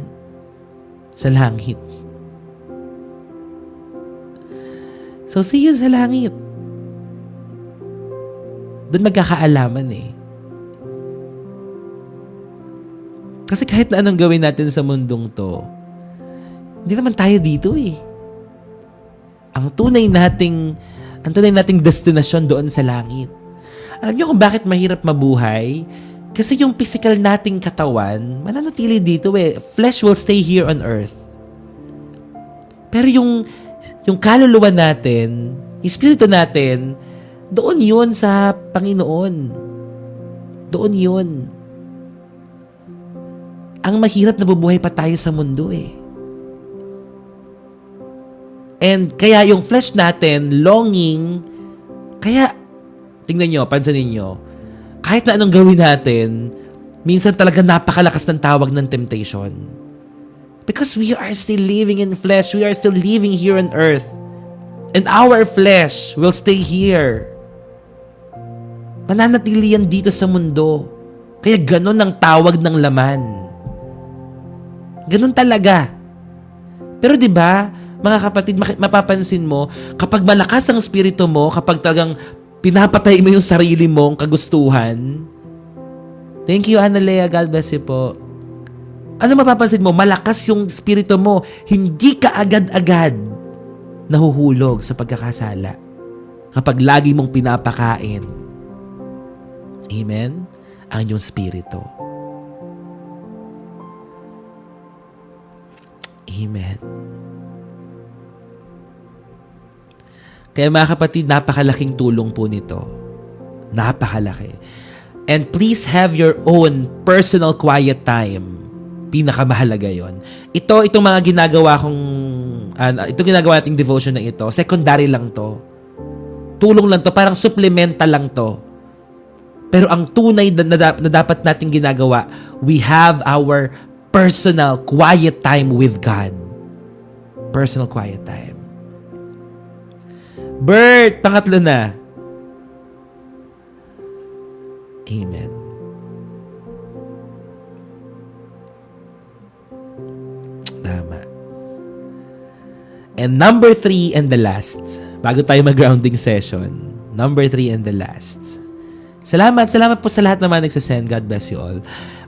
S1: sa langit. So, see you sa langit. Doon magkakaalaman eh. Kasi kahit na anong gawin natin sa mundong to, hindi naman tayo dito eh. Ang tunay nating destinasyon doon sa langit. Alam niyo kung bakit mahirap mabuhay? Kasi yung physical nating katawan, mananatili dito eh. Flesh will stay here on earth. Pero yung kaluluwa natin, yung espiritu natin, doon yun sa Panginoon. Doon yun. Ang mahirap na bubuhay pa tayo sa mundo eh. And kaya yung flesh natin, longing, kaya tingnan nyo, pansinin nyo, kahit na anong gawin natin, minsan talaga napakalakas ng tawag ng temptation. Because we are still living in flesh. We are still living here on earth. And our flesh will stay here. Mananatili yan dito sa mundo. Kaya ganun ang tawag ng laman. Ganun talaga. Pero 'di ba, mga kapatid, mapapansin mo, kapag malakas ang spirito mo, kapag talagang pinapatay mo yung sarili mong kagustuhan. Thank you, Analea. God bless you po. Ano mapapansin mo? Malakas yung spirito mo. Hindi ka agad-agad nahuhulog sa pagkakasala. Kapag lagi mong pinapakain. Amen? Ang iyong spirito. Amen. Kaya mga kapatid, napakalaking tulong po nito. Napakalaki. And please have your own personal quiet time. Pinakamahalaga yon. Itong mga ginagawa kong, itong ginagawa nating devotion na ito, secondary lang to. Tulong lang to, parang supplemental lang to. Pero ang tunay na dapat nating ginagawa, we have our personal quiet time with God. Personal quiet time. Bert, pangatlo na. Amen. Tama. And number 3 and the last, bago tayo mag-grounding session, number 3 and the last. Salamat po sa lahat naman nagsasend. God bless you all.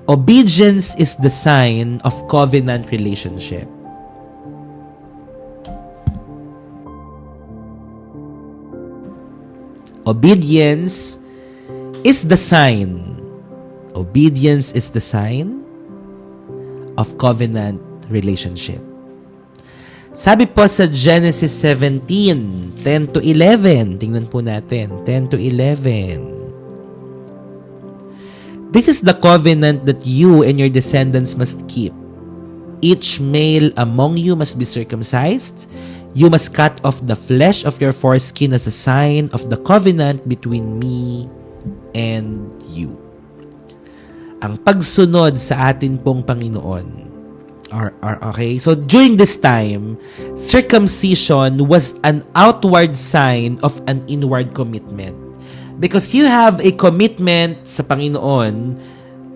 S1: Obedience is the sign of covenant relationship. Obedience is the sign. Obedience is the sign of covenant relationship. Sabi po sa Genesis 17, 10 to 11. Tingnan po natin. 10 to 11. This is the covenant that you and your descendants must keep. Each male among you must be circumcised. You must cut off the flesh of your foreskin as a sign of the covenant between me and you. Ang pagsunod sa atin pong Panginoon. Okay? So, during this time, circumcision was an outward sign of an inward commitment. Because you have a commitment sa Panginoon,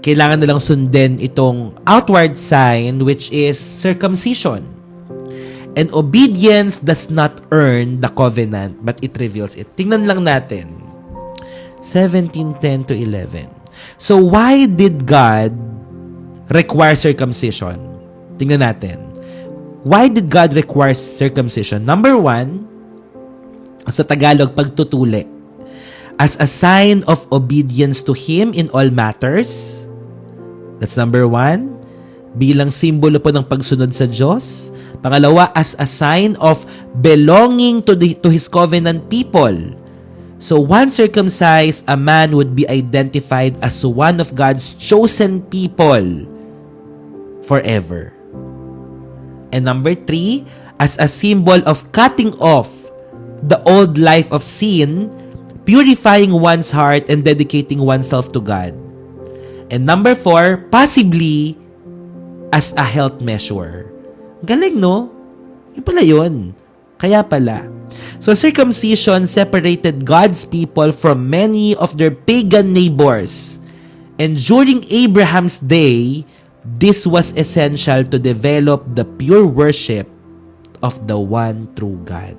S1: kailangan nilang sundin itong outward sign which is circumcision. And obedience does not earn the covenant, but it reveals it. Tingnan lang natin. 17:10 to 11. So, why did God require circumcision? Tingnan natin. Why did God require circumcision? Number 1, sa Tagalog, pagtutuli. As a sign of obedience to Him in all matters. That's number 1. Bilang simbolo po ng pagsunod sa Diyos. Pangalawa, as a sign of belonging to His covenant people. So, once circumcised, a man would be identified as one of God's chosen people forever. And number 3, as a symbol of cutting off the old life of sin, purifying one's heart and dedicating oneself to God. And number 4, possibly as a health measure. Galing, no? Yung pala yun. Kaya pala. So, circumcision separated God's people from many of their pagan neighbors. And during Abraham's day, this was essential to develop the pure worship of the one true God.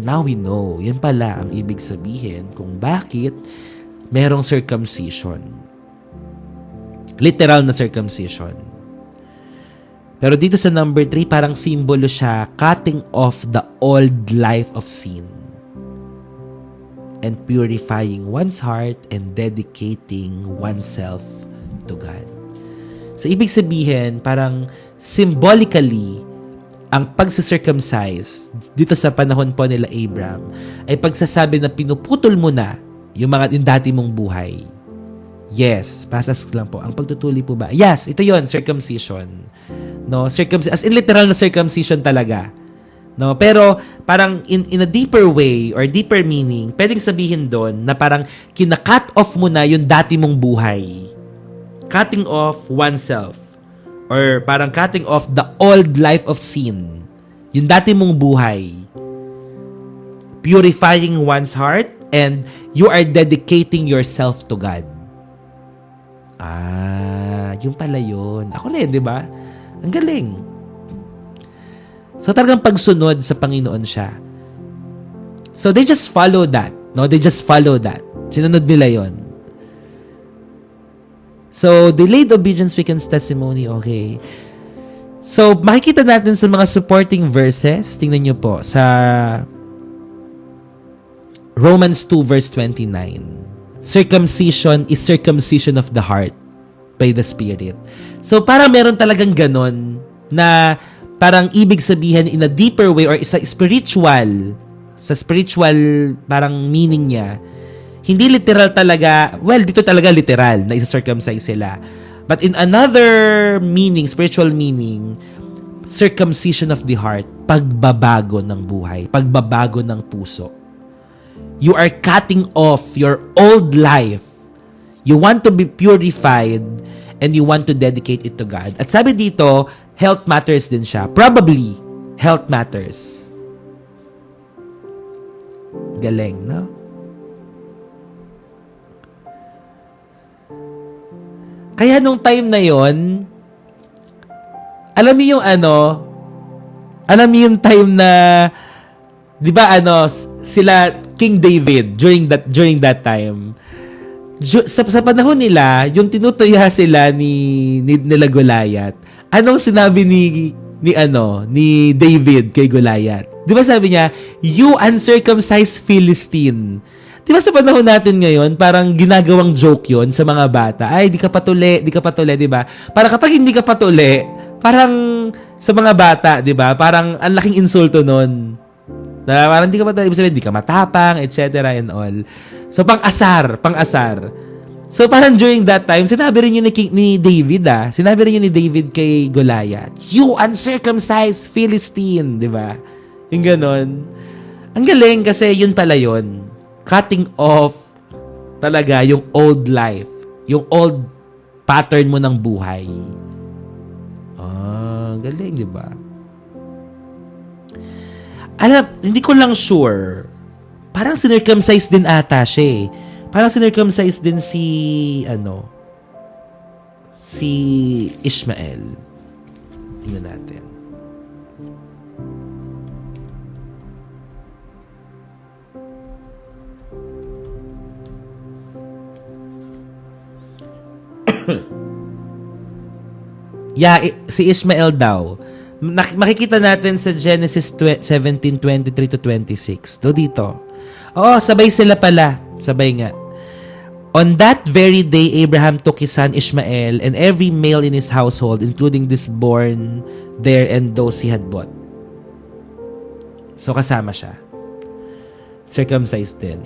S1: Now we know. Yan pala ang ibig sabihin kung bakit merong circumcision. Literal na circumcision. Pero dito sa number 3, parang simbolo siya, cutting off the old life of sin and purifying one's heart and dedicating oneself to God. So, ibig sabihin, parang symbolically, ang pagsa-circumcise dito sa panahon po nila Abraham ay pagsasabi na pinuputol mo na yung dati mong buhay. Yes, pasas lang po. Ang pagtutuli po ba? Yes, ito yon, circumcision. No, as in literal na circumcision talaga. No, pero parang in a deeper way or deeper meaning, pwedeng sabihin doon na parang kina-cut off mo na yung dati mong buhay. Cutting off oneself. Or parang cutting off the old life of sin. Yung dati mong buhay. Purifying one's heart and you are dedicating yourself to God. Yung pala yun. Ako na yun, di ba? Ang galing. So, talagang pagsunod sa Panginoon siya. So, they just follow that. No? They just follow that. Sinunod nila yon. So, delayed obedience weakens testimony. Okay. So, makikita natin sa mga supporting verses. Tingnan nyo po. Sa Romans 2 verse 29. Circumcision is circumcision of the heart by the Spirit. So, parang meron talagang ganon na parang ibig sabihin in a deeper way or sa spiritual parang meaning niya, Hindi literal talaga, well, dito talaga literal na isa-circumcise sila. But in another meaning, spiritual meaning, circumcision of the heart, pagbabago ng buhay, pagbabago ng puso. You are cutting off your old life. You want to be purified and you want to dedicate it to God. At sabi dito, health matters din siya. Probably, health matters. Galing, no? Kaya nung time na yon, alam mo yung time na, di ba sila King David during that time. Sa panahon nila, yung tinutuya sila nila Goliath. Anong sinabi ni David kay Goliath? Di ba sabi niya, "You uncircumcised Philistine." Di ba sa panahon natin ngayon, parang ginagawang joke yon sa mga bata. Ay, di ka patuli, di ba? Para kapag hindi ka patuli, parang sa mga bata, di ba? Parang ang laking insulto nun. Na parang di ka patuli, ibig sabihin, di ka matapang, etc. and all. So, pang-asar. So, parang during that time, sinabi rin yun ni David, Sinabi rin yun ni David kay Goliath, "You uncircumcised Philistine," di ba? Yung ganon. Ang galing kasi yun pala yun. Cutting off talaga yung old life, yung old pattern mo ng buhay. Galing, di ba? Alam, hindi ko lang sure. Parang sinircumcise din ata siya eh. Parang sinircumcise din si Ishmael. Tingnan natin. Si Ishmael daw. Makikita natin sa Genesis 17:23-26. Dito. Sabay sila pala. Sabay nga. On that very day, Abraham took his son Ishmael and every male in his household, including this born there and those he had bought. So, kasama siya. Circumcised din.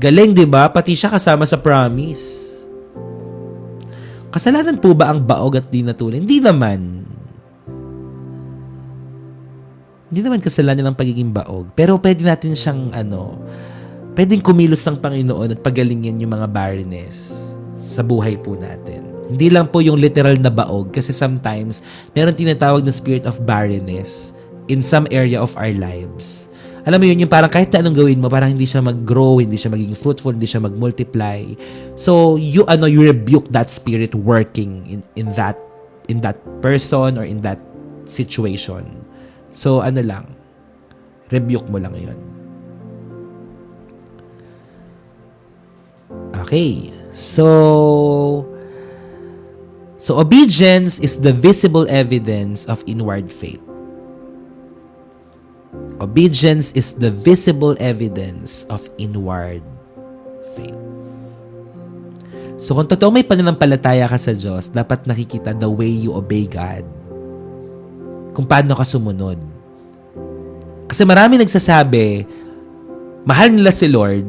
S1: Galing, di ba? Pati siya kasama sa promise. Kasalanan po ba ang baog at di natulin? Hindi naman. Hindi naman kasalanan ng pagiging baog. Pero pwede natin siyang pwedeng kumilos ng Panginoon at pagalingin yung mga barrenness sa buhay po natin. Hindi lang po yung literal na baog kasi sometimes meron tinatawag na spirit of barrenness in some area of our lives. Alam mo yun, yung parang kahit na anong gawin mo, parang hindi siya mag-grow, hindi siya maging fruitful, hindi siya mag-multiply. So, you rebuke that spirit working in that person or in that situation. So, rebuke mo lang yun. Okay. So obedience is the visible evidence of inward faith. Obedience is the visible evidence of inward faith. So kung totoo may pananampalataya ka sa Diyos, dapat nakikita the way you obey God. Kung paano ka sumunod. Kasi marami nagsasabi, mahal nila si Lord,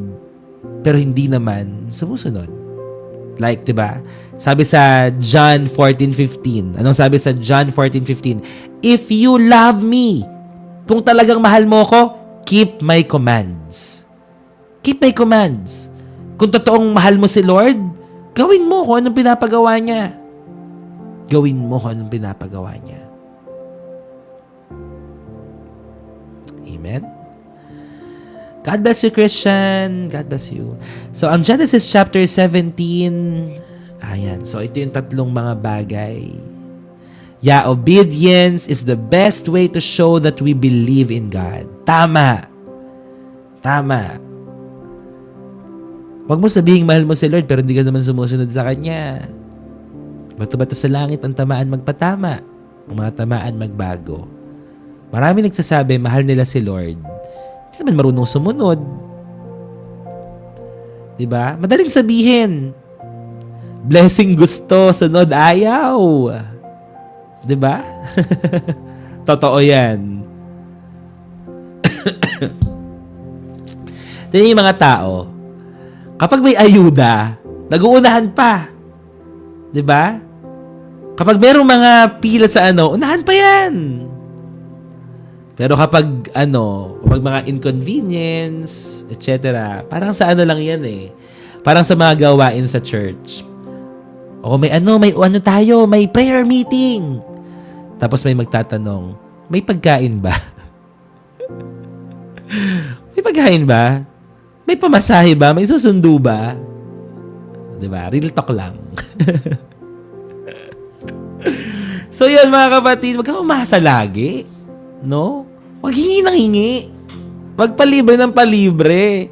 S1: pero hindi naman sumusunod. Like, 'di ba? Sabi sa John 14:15. Anong sabi sa John 14:15? If you love me, kung talagang mahal mo ko, keep my commands. Keep my commands. Kung totoong mahal mo si Lord, gawin mo kung anong pinapagawa niya. Gawin mo kung anong pinapagawa niya. Amen? God bless you, Christian. God bless you. So, ang Genesis chapter 17, ayan. So, ito yung tatlong mga bagay. Yeah, obedience is the best way to show that we believe in God. Tama. Huwag mo sabihing mahal mo si Lord pero hindi ka naman sumusunod sa Kanya. Bato-bato sa langit ang tamaan magpatama. Ang mga tamaan magbago. Marami nagsasabi mahal nila si Lord. Hindi naman marunong sumunod. Diba? Madaling sabihin. Blessing gusto, sunod ayaw. Diba? Totoo yan. Ito yung mga tao. Kapag may ayuda, nag-uunahan pa. 'Di ba? Kapag merong mga pila sa unahan pa 'yan. Pero kapag mga inconvenience, etc., parang sa lang 'yan eh. Parang sa mga gawain sa church. O may tayo, may prayer meeting. Tapos may magtatanong, may pagkain ba? May pagkain ba? May pamasahe ba? May susundo ba? Diba? Real talk lang. So yun mga kapatid, wag kang umasa lagi. No? Wag hingi ng hingi. Wag palibre ng palibre.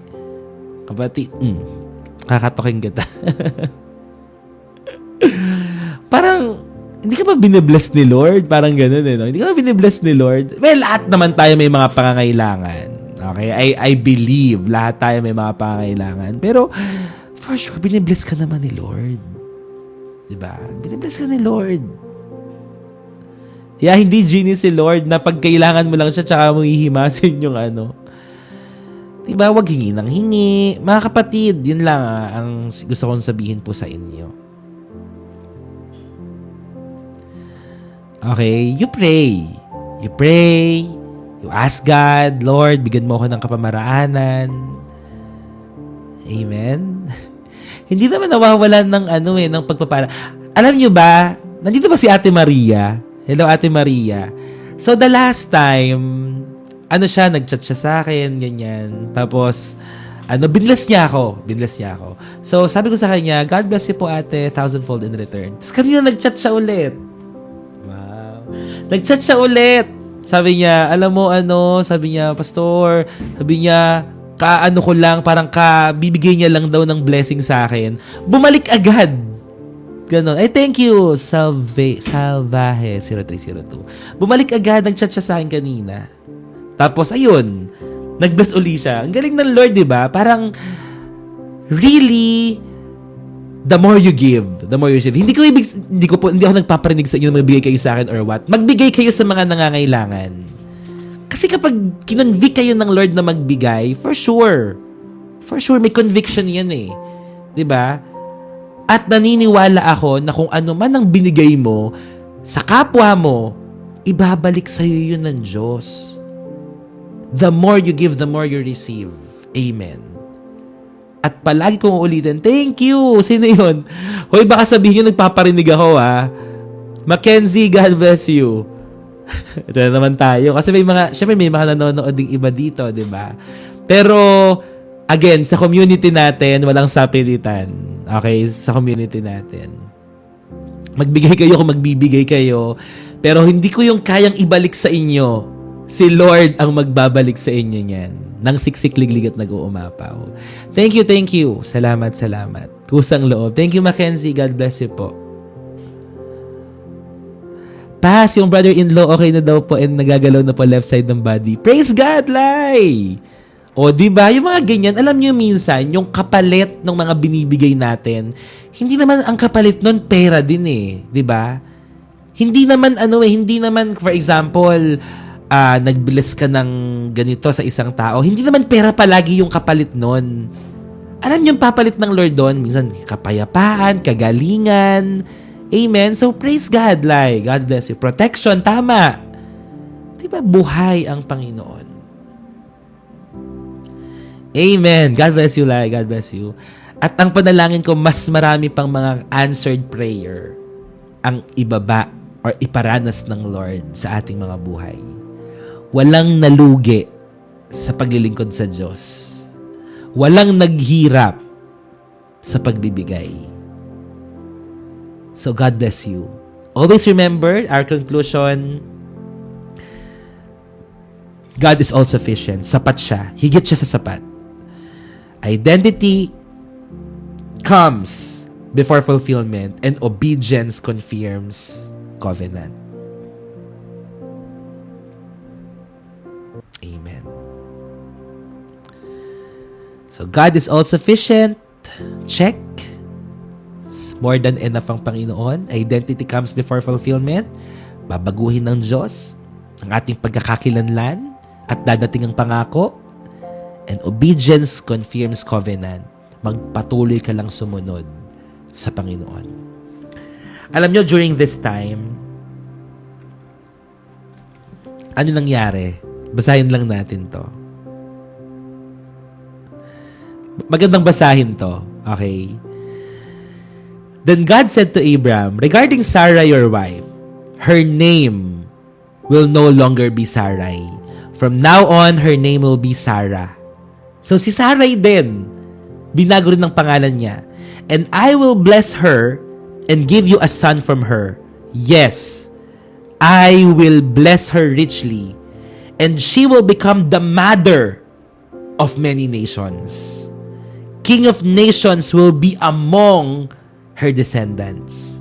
S1: Kapatid, kakatokin kita. Parang, hindi ka ba binibless ni Lord? Parang ganun no? Hindi ka ba binibless ni Lord? Well, lahat naman tayo may mga pangangailangan. Okay? I believe lahat tayo may mga pangangailangan. Pero, for sure, binibless ka naman ni Lord. Diba? Binibless ka ni Lord. Yeah, hindi genie si Lord na pag kailangan mo lang siya tsaka mo hihimasin yung Diba? Wag hingi ng hingi. Mga kapatid, yun lang ang gusto kong sabihin po sa inyo. Okay? You pray. You pray. You ask God, Lord, bigyan mo ako ng kapamaraanan. Amen? Hindi naman nawawalan ng ng pagpapala. Alam nyo ba, nandito ba si Ate Maria? Hello, Ate Maria. So, the last time, nag-chat siya sa akin, ganyan. Tapos, binless niya ako. So, sabi ko sa kanya, God bless you po, ate, 1,000-fold in return. Tapos, kanina nag-chat siya ulit. Wow. Nag-chat siya ulit. Sabi niya, alam mo, sabi niya, Pastor, sabi niya, ko lang, parang bibigay niya lang daw ng blessing sa akin. Bumalik agad. Ganon. Ay, thank you, Salvaje 0302. Bumalik agad, nag-chat siya sa akin kanina. Tapos, ayun, nag-bless uli siya. Ang galing ng Lord, di ba? Parang, really, the more you give, the more you receive. Hindi ako nagpaparinig sa inyo na magbigay kayo sa akin or what. Magbigay kayo sa mga nangangailangan. Kasi kapag kinonvict kayo ng Lord na magbigay, for sure, may conviction yan eh. Di ba? At naniniwala ako na kung ano man ang binigay mo sa kapwa mo, ibabalik sa'yo yun ng Diyos. The more you give, the more you receive. Amen. At palagi kong ulitin, thank you. Sino yun? Hoy, baka sabihin nyo, nagpaparinig ako, Mackenzie, God bless you. Ito na naman tayo. Kasi syempre may mga nanonood ding iba dito, di ba? Pero, again, sa community natin, walang sapilitan. Okay? Sa community natin. Magbigay kayo kung magbibigay kayo. Pero hindi ko yung kayang ibalik sa inyo. Si Lord ang magbabalik sa inyo niyan. Nang siksik-liglig at nag-uumapaw. Thank you. Salamat. Kusang loob. Thank you, Mackenzie. God bless you po. Pass, yung brother-in-law, okay na daw po and nagagalaw na po left side ng body. Praise God, Lai! O, diba? Yung mga ganyan, alam nyo minsan, yung kapalit ng mga binibigay natin, hindi naman ang kapalit nun pera din eh. Diba? Hindi naman, for example, nag-bless ka ng ganito sa isang tao, hindi naman pera palagi yung kapalit nun. Alam niyo yung papalit ng Lord doon, minsan kapayapaan, kagalingan. Amen? So, praise God, Lai. God bless you. Protection, tama. Diba, buhay ang Panginoon. Amen. God bless you, Lai. God bless you. At ang panalangin ko, mas marami pang mga answered prayer ang ibaba or iparanas ng Lord sa ating mga buhay. Walang nalugi sa paglilingkod sa Diyos. Walang naghirap sa pagbibigay. So God bless you. Always remember our conclusion, God is all sufficient. Sapat siya. Higit siya sa sapat. Identity comes before fulfillment and obedience confirms covenant. Amen. So God is all sufficient. Check. More than enough ang Panginoon. Identity comes before fulfillment. Babaguhin ng Diyos ang ating pagkakakilanlan at dadating ang pangako. And obedience confirms covenant. magpatuloy ka lang sumunod sa Panginoon. Alam nyo, during this time, ano nangyari? Basahin lang natin to. Magandang basahin to. Okay? Then God said to Abram, regarding Sarah your wife, her name will no longer be Sarai. From now on, her name will be Sarah. So si Sarai din, binago rin ng pangalan niya. And I will bless her and give you a son from her. Yes, I will bless her richly, and she will become the mother of many nations. King of nations will be among her descendants.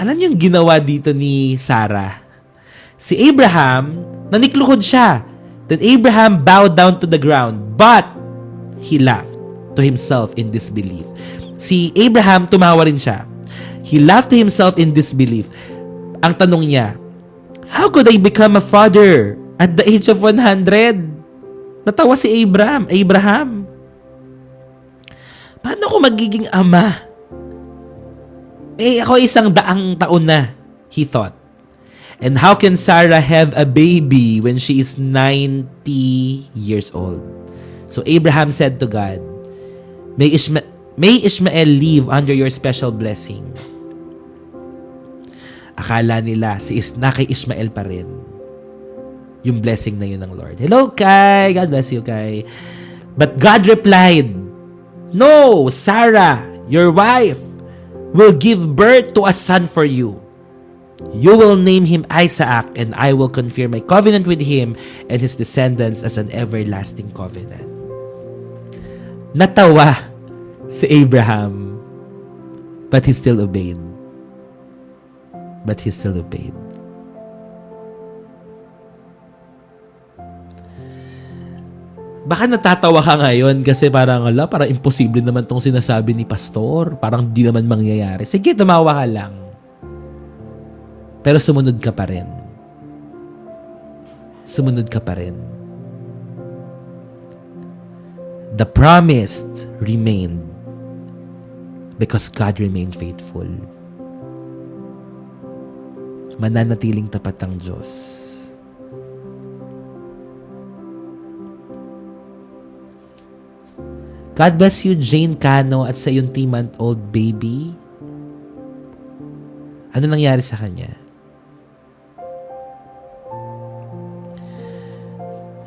S1: Alam niyo yung ginawa dito ni Sarah? Si Abraham, nanikluhod siya. Then Abraham bowed down to the ground, but he laughed to himself in disbelief. Si Abraham, tumawa rin siya. He laughed to himself in disbelief. Ang tanong niya, how could I become a father at the age of 100? Natawa si Abraham. Paano ako magiging ama? Ako 100 taon na, he thought. And how can Sarah have a baby when she is 90 years old? So Abraham said to God, May Ishmael live under your special blessing. Akala nila kay Ishmael pa rin yung blessing na yun ng Lord. Hello, Kai. God bless you, Kai. But God replied, no, Sarah, your wife, will give birth to a son for you. You will name him Isaac, and I will confirm my covenant with him and his descendants as an everlasting covenant. Natawa si Abraham, but he still obeyed. Baka natatawa ka ngayon kasi parang imposible naman tong sinasabi ni pastor. Parang di naman mangyayari. Sige, tumawa ka lang. Pero sumunod ka pa rin. The promised remained because God remained faithful. Mananatiling tapat ang Diyos. God bless you, Jane Cano, at sa iyong 3-month-old baby. Ano nangyari sa kanya?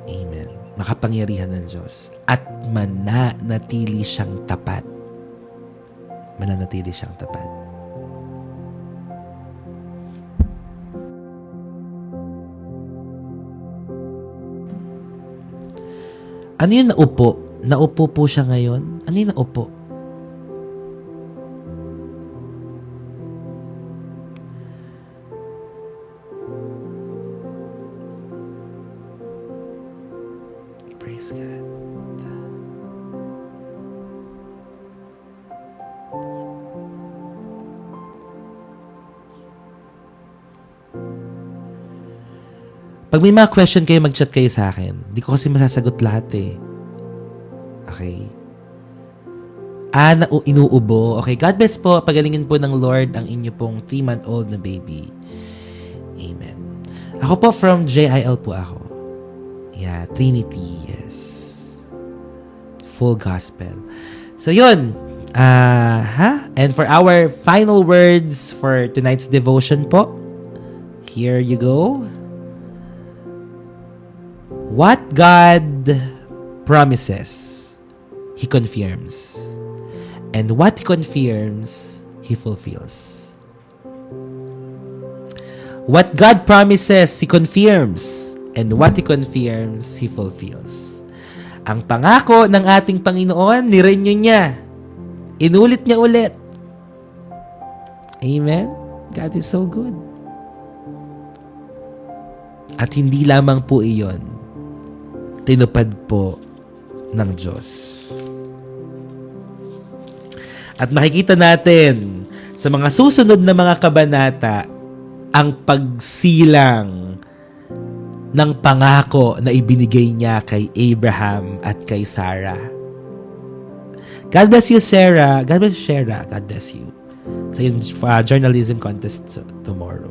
S1: Amen. Makapangyarihan ng Diyos. At mananatili siyang tapat. Ano yung naupo? Naupo po siya ngayon? Ano yung naupo? Praise God. Pag may mga question kayo, mag-chat kayo sa akin. Hindi ko kasi masasagot lahat eh. Okay. Inuubo. Okay, God bless po. Pagalingin po ng Lord ang inyo pong 3-month-old na baby. Amen. Ako po from JIL po ako. Yeah, Trinity. Yes. Full gospel. So yun. And for our final words for tonight's devotion po, here you go. What God promises, He confirms. And what He confirms, He fulfills. What God promises, He confirms. And what He confirms, He fulfills. Ang pangako ng ating Panginoon, nirenew niya. Inulit niya ulit. Amen? God is so good. At hindi lamang po iyon, tinupad po ng Diyos. At makikita natin sa mga susunod na mga kabanata ang pagsilang ng pangako na ibinigay niya kay Abraham at kay Sarah. God bless you, Sarah. God bless you, Shera. God bless you. Sa yung journalism contest tomorrow.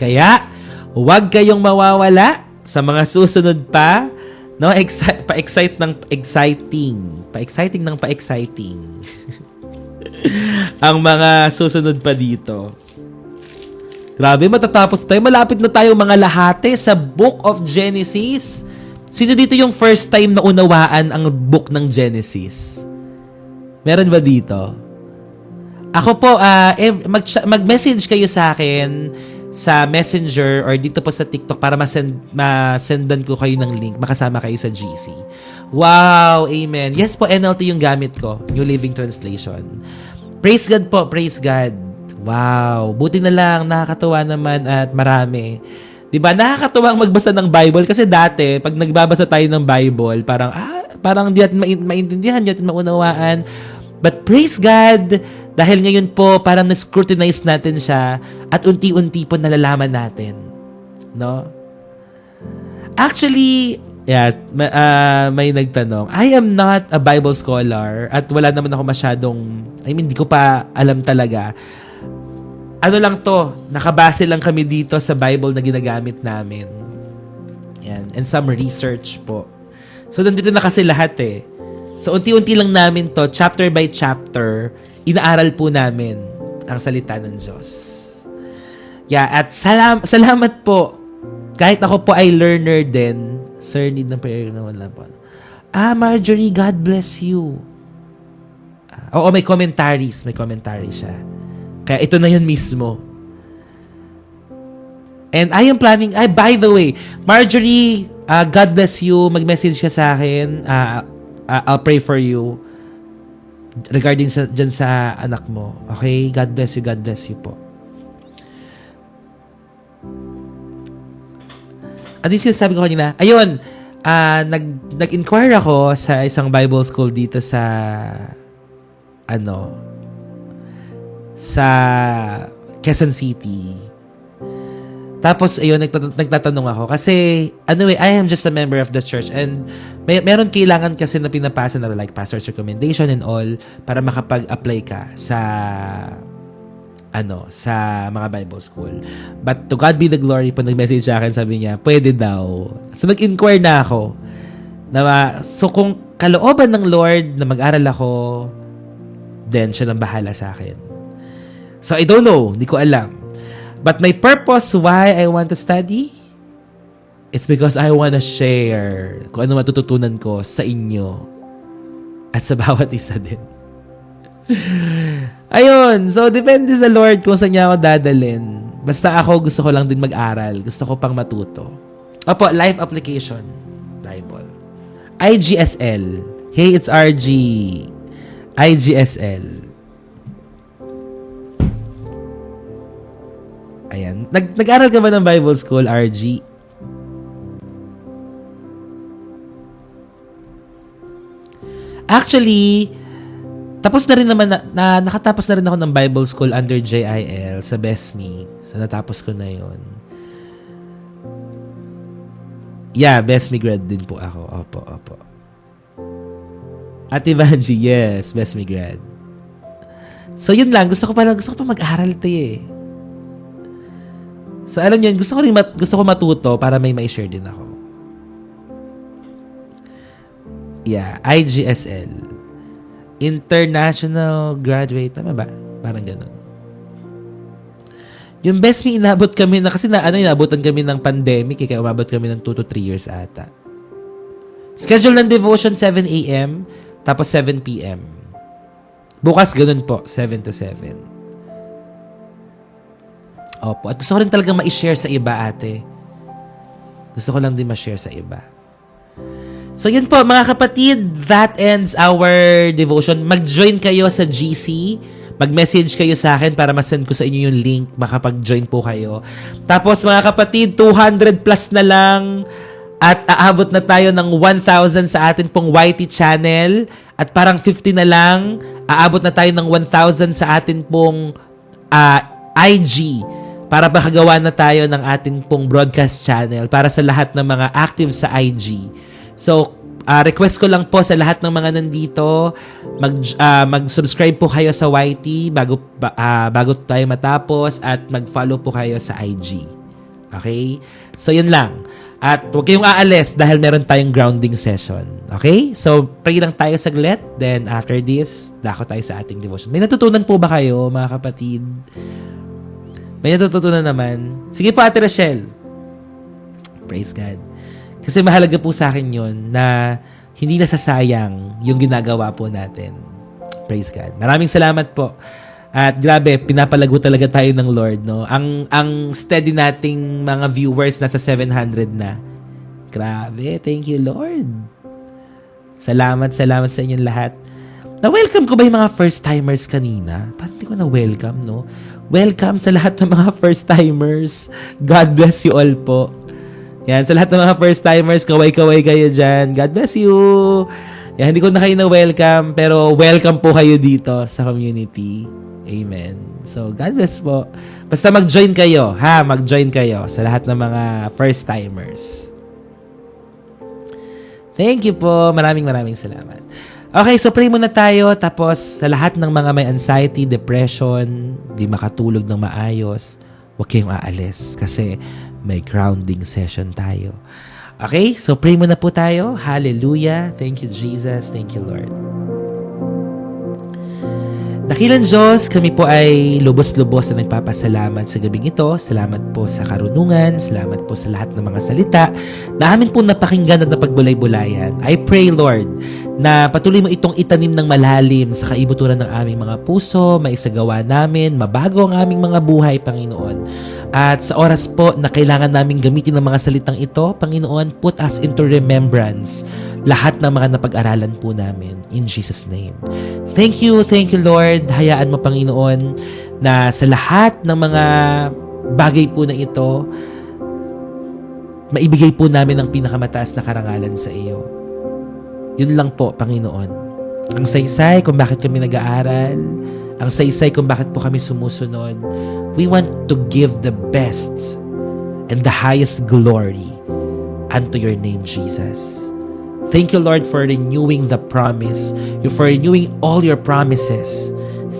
S1: Kaya, huwag kayong mawawala sa mga susunod pa. No, pa-excite ng exciting. Pa-exciting ng pa-exciting. Ang mga susunod pa dito. Grabe, matatapos tayo. Malapit na tayo mga lahate sa Book of Genesis. Sino dito yung first time na unawaan ang book ng Genesis? Meron ba dito? Ako po, mag-message kayo sa akin sa Messenger or dito po sa TikTok para masendan ko kayo ng link. Makasama kayo sa GC. Wow! Amen. Yes po, NLT yung gamit ko. New Living Translation. Praise God po. Praise God. Wow! Buti na lang. Nakakatuwa naman at marami. Diba? Nakakatuwang magbasa ng Bible kasi dati, pag nagbabasa tayo ng Bible, parang di natin maintindihan, di natin maunawaan. But praise God, dahil ngayon po, parang na-scrutinize natin siya at unti-unti po nalalaman natin. No? Actually, may nagtanong, I am not a Bible scholar at wala naman ako masyadong, di ko pa alam talaga. Ano lang to, nakabase lang kami dito sa Bible na ginagamit namin. Yan. And some research po. So, nandito na kasi lahat eh. So, unti-unti lang namin to, chapter by chapter, inaaral po namin ang salita ng Diyos. Yeah, at salamat po. Kahit ako po ay learner din. Sir, need ng prayer naman lang po. Marjorie, God bless you. Oo, may commentaries. May commentaries siya. Kaya ito na yun mismo. And I am planning, by the way, Marjorie, God bless you. Mag-message ka sa akin. I'll pray for you regarding dyan sa anak mo. Okay? God bless you. God bless you po. Ano yung sinasabi ko kanina? Ayun, nag-inquire ako sa isang Bible school dito sa sa Quezon City. Tapos, ayun, nagtatanong ako. Kasi, I am just a member of the church and meron kailangan kasi na pinapasa na like pastor's recommendation and all para makapag-apply ka sa mga Bible school. But to God be the glory, po nag-message sa akin, sabi niya, pwede daw. So, nag-inquire na ako. So, kung kalooban ng Lord na mag-aral ako, then siya nang bahala sa akin. So, I don't know. Hindi ko alam. But my purpose why I want to study, it's because I want to share kung ano matututunan ko sa inyo at sa bawat isa din. Ayun. So, depende sa Lord kung saan niya ako dadalhin. Basta ako, gusto ko lang din mag-aral. Gusto ko pang matuto. Opo, life application. Bible. IGSL. Hey, it's RG. IGSL. Ayan. Nag-aral ka ba ng Bible school, RG? Actually, tapos na rin naman nakatapos na rin ako ng Bible school under JIL sa BESME. So, natapos ko na yon. Yeah, BESME grad din po ako. Opo. At Evangie, yes, BESME grad. So, yun lang. Gusto ko pa mag-aral tayo eh. So, alam niyo, gusto ko matuto para may ma-share din ako. Yeah, IGSL. International Graduate. Tama ba? Parang ganun. Yung best me, inabot kami na, kasi inabotan kami ng pandemic, kaya umabot kami ng 2 to 3 years ata. Schedule ng devotion, 7 a.m., tapos 7 p.m. Bukas, ganun po, 7 to 7. Opo. At gusto ko rin talagang ma-share sa iba, ate. Gusto ko lang din ma-share sa iba. So, yun po, mga kapatid. That ends our devotion. Mag-join kayo sa GC. Mag-message kayo sa akin para masend ko sa inyo yung link. Makapag-join po kayo. Tapos, mga kapatid, 200 plus na lang. At aabot na tayo ng 1,000 sa atin pong YT channel. At parang 50 na lang. Aabot na tayo ng 1,000 sa atin pong IG. Para makagawa na tayo ng ating pong broadcast channel para sa lahat ng mga active sa IG. So, request ko lang po sa lahat ng mga nandito, mag-subscribe po kayo sa YT bago tayo matapos at mag-follow po kayo sa IG. Okay? So, yun lang. At huwag kayong aalis dahil meron tayong grounding session. Okay? So, pray lang tayo saglit. Then, after this, dako tayo sa ating devotion. May natutunan po ba kayo, mga kapatid? May natutunan naman. Sige po, Ate Rachel. Praise God. Kasi mahalaga po sa akin yun na hindi nasasayang yung ginagawa po natin. Praise God. Maraming salamat po. At grabe, pinapalago talaga tayo ng Lord, no? Ang steady nating mga viewers nasa 700 na. Grabe, thank you, Lord. Salamat sa inyong lahat. Na-welcome ko ba yung mga first-timers kanina? Parang hindi ko na-welcome, no? Welcome sa lahat ng mga first-timers. God bless you all po. Yan, sa lahat ng mga first-timers, kaway-kaway kayo dyan. God bless you! Yan, hindi ko na kayo na-welcome, pero welcome po kayo dito sa community. Amen. So, God bless po. Basta mag-join kayo, ha? Mag-join kayo sa lahat ng mga first-timers. Thank you po. Maraming salamat. Okay, so pray muna tayo. Tapos, sa lahat ng mga may anxiety, depression, di makatulog ng maayos, huwag kayong aalis kasi may grounding session tayo. Okay, so pray muna po tayo. Hallelujah. Thank you, Jesus. Thank you, Lord. Dakilang Diyos, kami po ay lubos-lubos na nagpapasalamat sa gabing ito. Salamat po sa karunungan. Salamat po sa lahat ng mga salita na amin po napakinggan at napagbulay-bulayan. I pray, Lord, na patuloy mo itong itanim ng malalim sa kaibuturan ng aming mga puso, maisagawa namin, mabago ang aming mga buhay, Panginoon. At sa oras po na kailangan namin gamitin ng mga salitang ito, Panginoon, put us into remembrance lahat ng mga napag-aralan po namin. In Jesus' name. Thank you, Lord. Hayaan mo, Panginoon, na sa lahat ng mga bagay po na ito, maibigay po namin ang pinakamataas na karangalan sa iyo. Yun lang po, Panginoon. Ang saysay kung bakit kami nag-aaral, ang saysay kung bakit po kami sumusunod, we want to give the best and the highest glory unto your name, Jesus. Thank you, Lord, for renewing the promise, for renewing all your promises.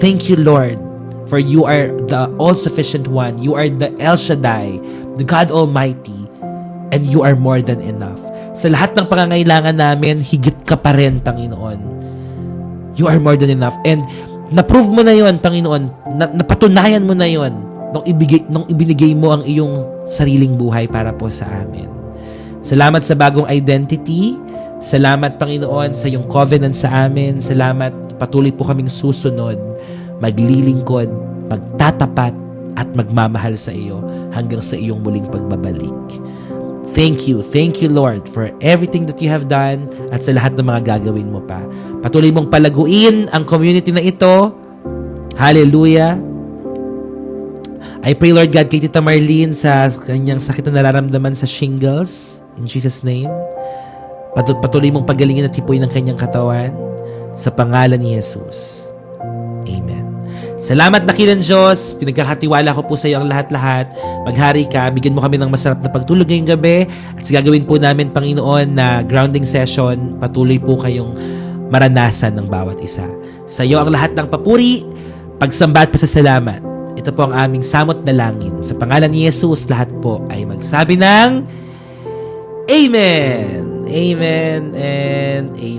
S1: Thank you, Lord, for you are the all-sufficient one. You are the El Shaddai, the God Almighty, and you are more than enough. Sa lahat ng pangangailangan namin, higit ka pa rin, Panginoon. You are more than enough. And na-prove mo na yon, Panginoon. Napatunayan mo na yon nung ibinigay mo ang iyong sariling buhay para po sa amin. Salamat sa bagong identity. Salamat, Panginoon, sa iyong covenant sa amin. Salamat, patuloy po kaming susunod, maglilingkod, magtatapat, at magmamahal sa iyo hanggang sa iyong muling pagbabalik. Thank you, Lord, for everything that you have done at sa lahat ng mga gagawin mo pa. Patuloy mong palaguin ang community na ito. Hallelujah. I pray, Lord God, kay Tita Marlene sa kanyang sakit na nararamdaman sa shingles. In Jesus' name. Patuloy mong pagalingin at hipuin ang kanyang katawan sa pangalan ni Jesus. Amen. Salamat, dakilang Diyos. Pinagkakatiwala ko po sa iyo ang lahat-lahat. Maghari ka, bigyan mo kami ng masarap na pagtulog ngayong gabi. At gagawin po namin, Panginoon, na grounding session. Patuloy po kayong maranasan ng bawat isa. Sa iyo ang lahat ng papuri, pagsamba at pasasalamat. Ito po ang aming samot na langin. Sa pangalan ni Jesus, lahat po ay magsabi ng Amen. Amen and Amen.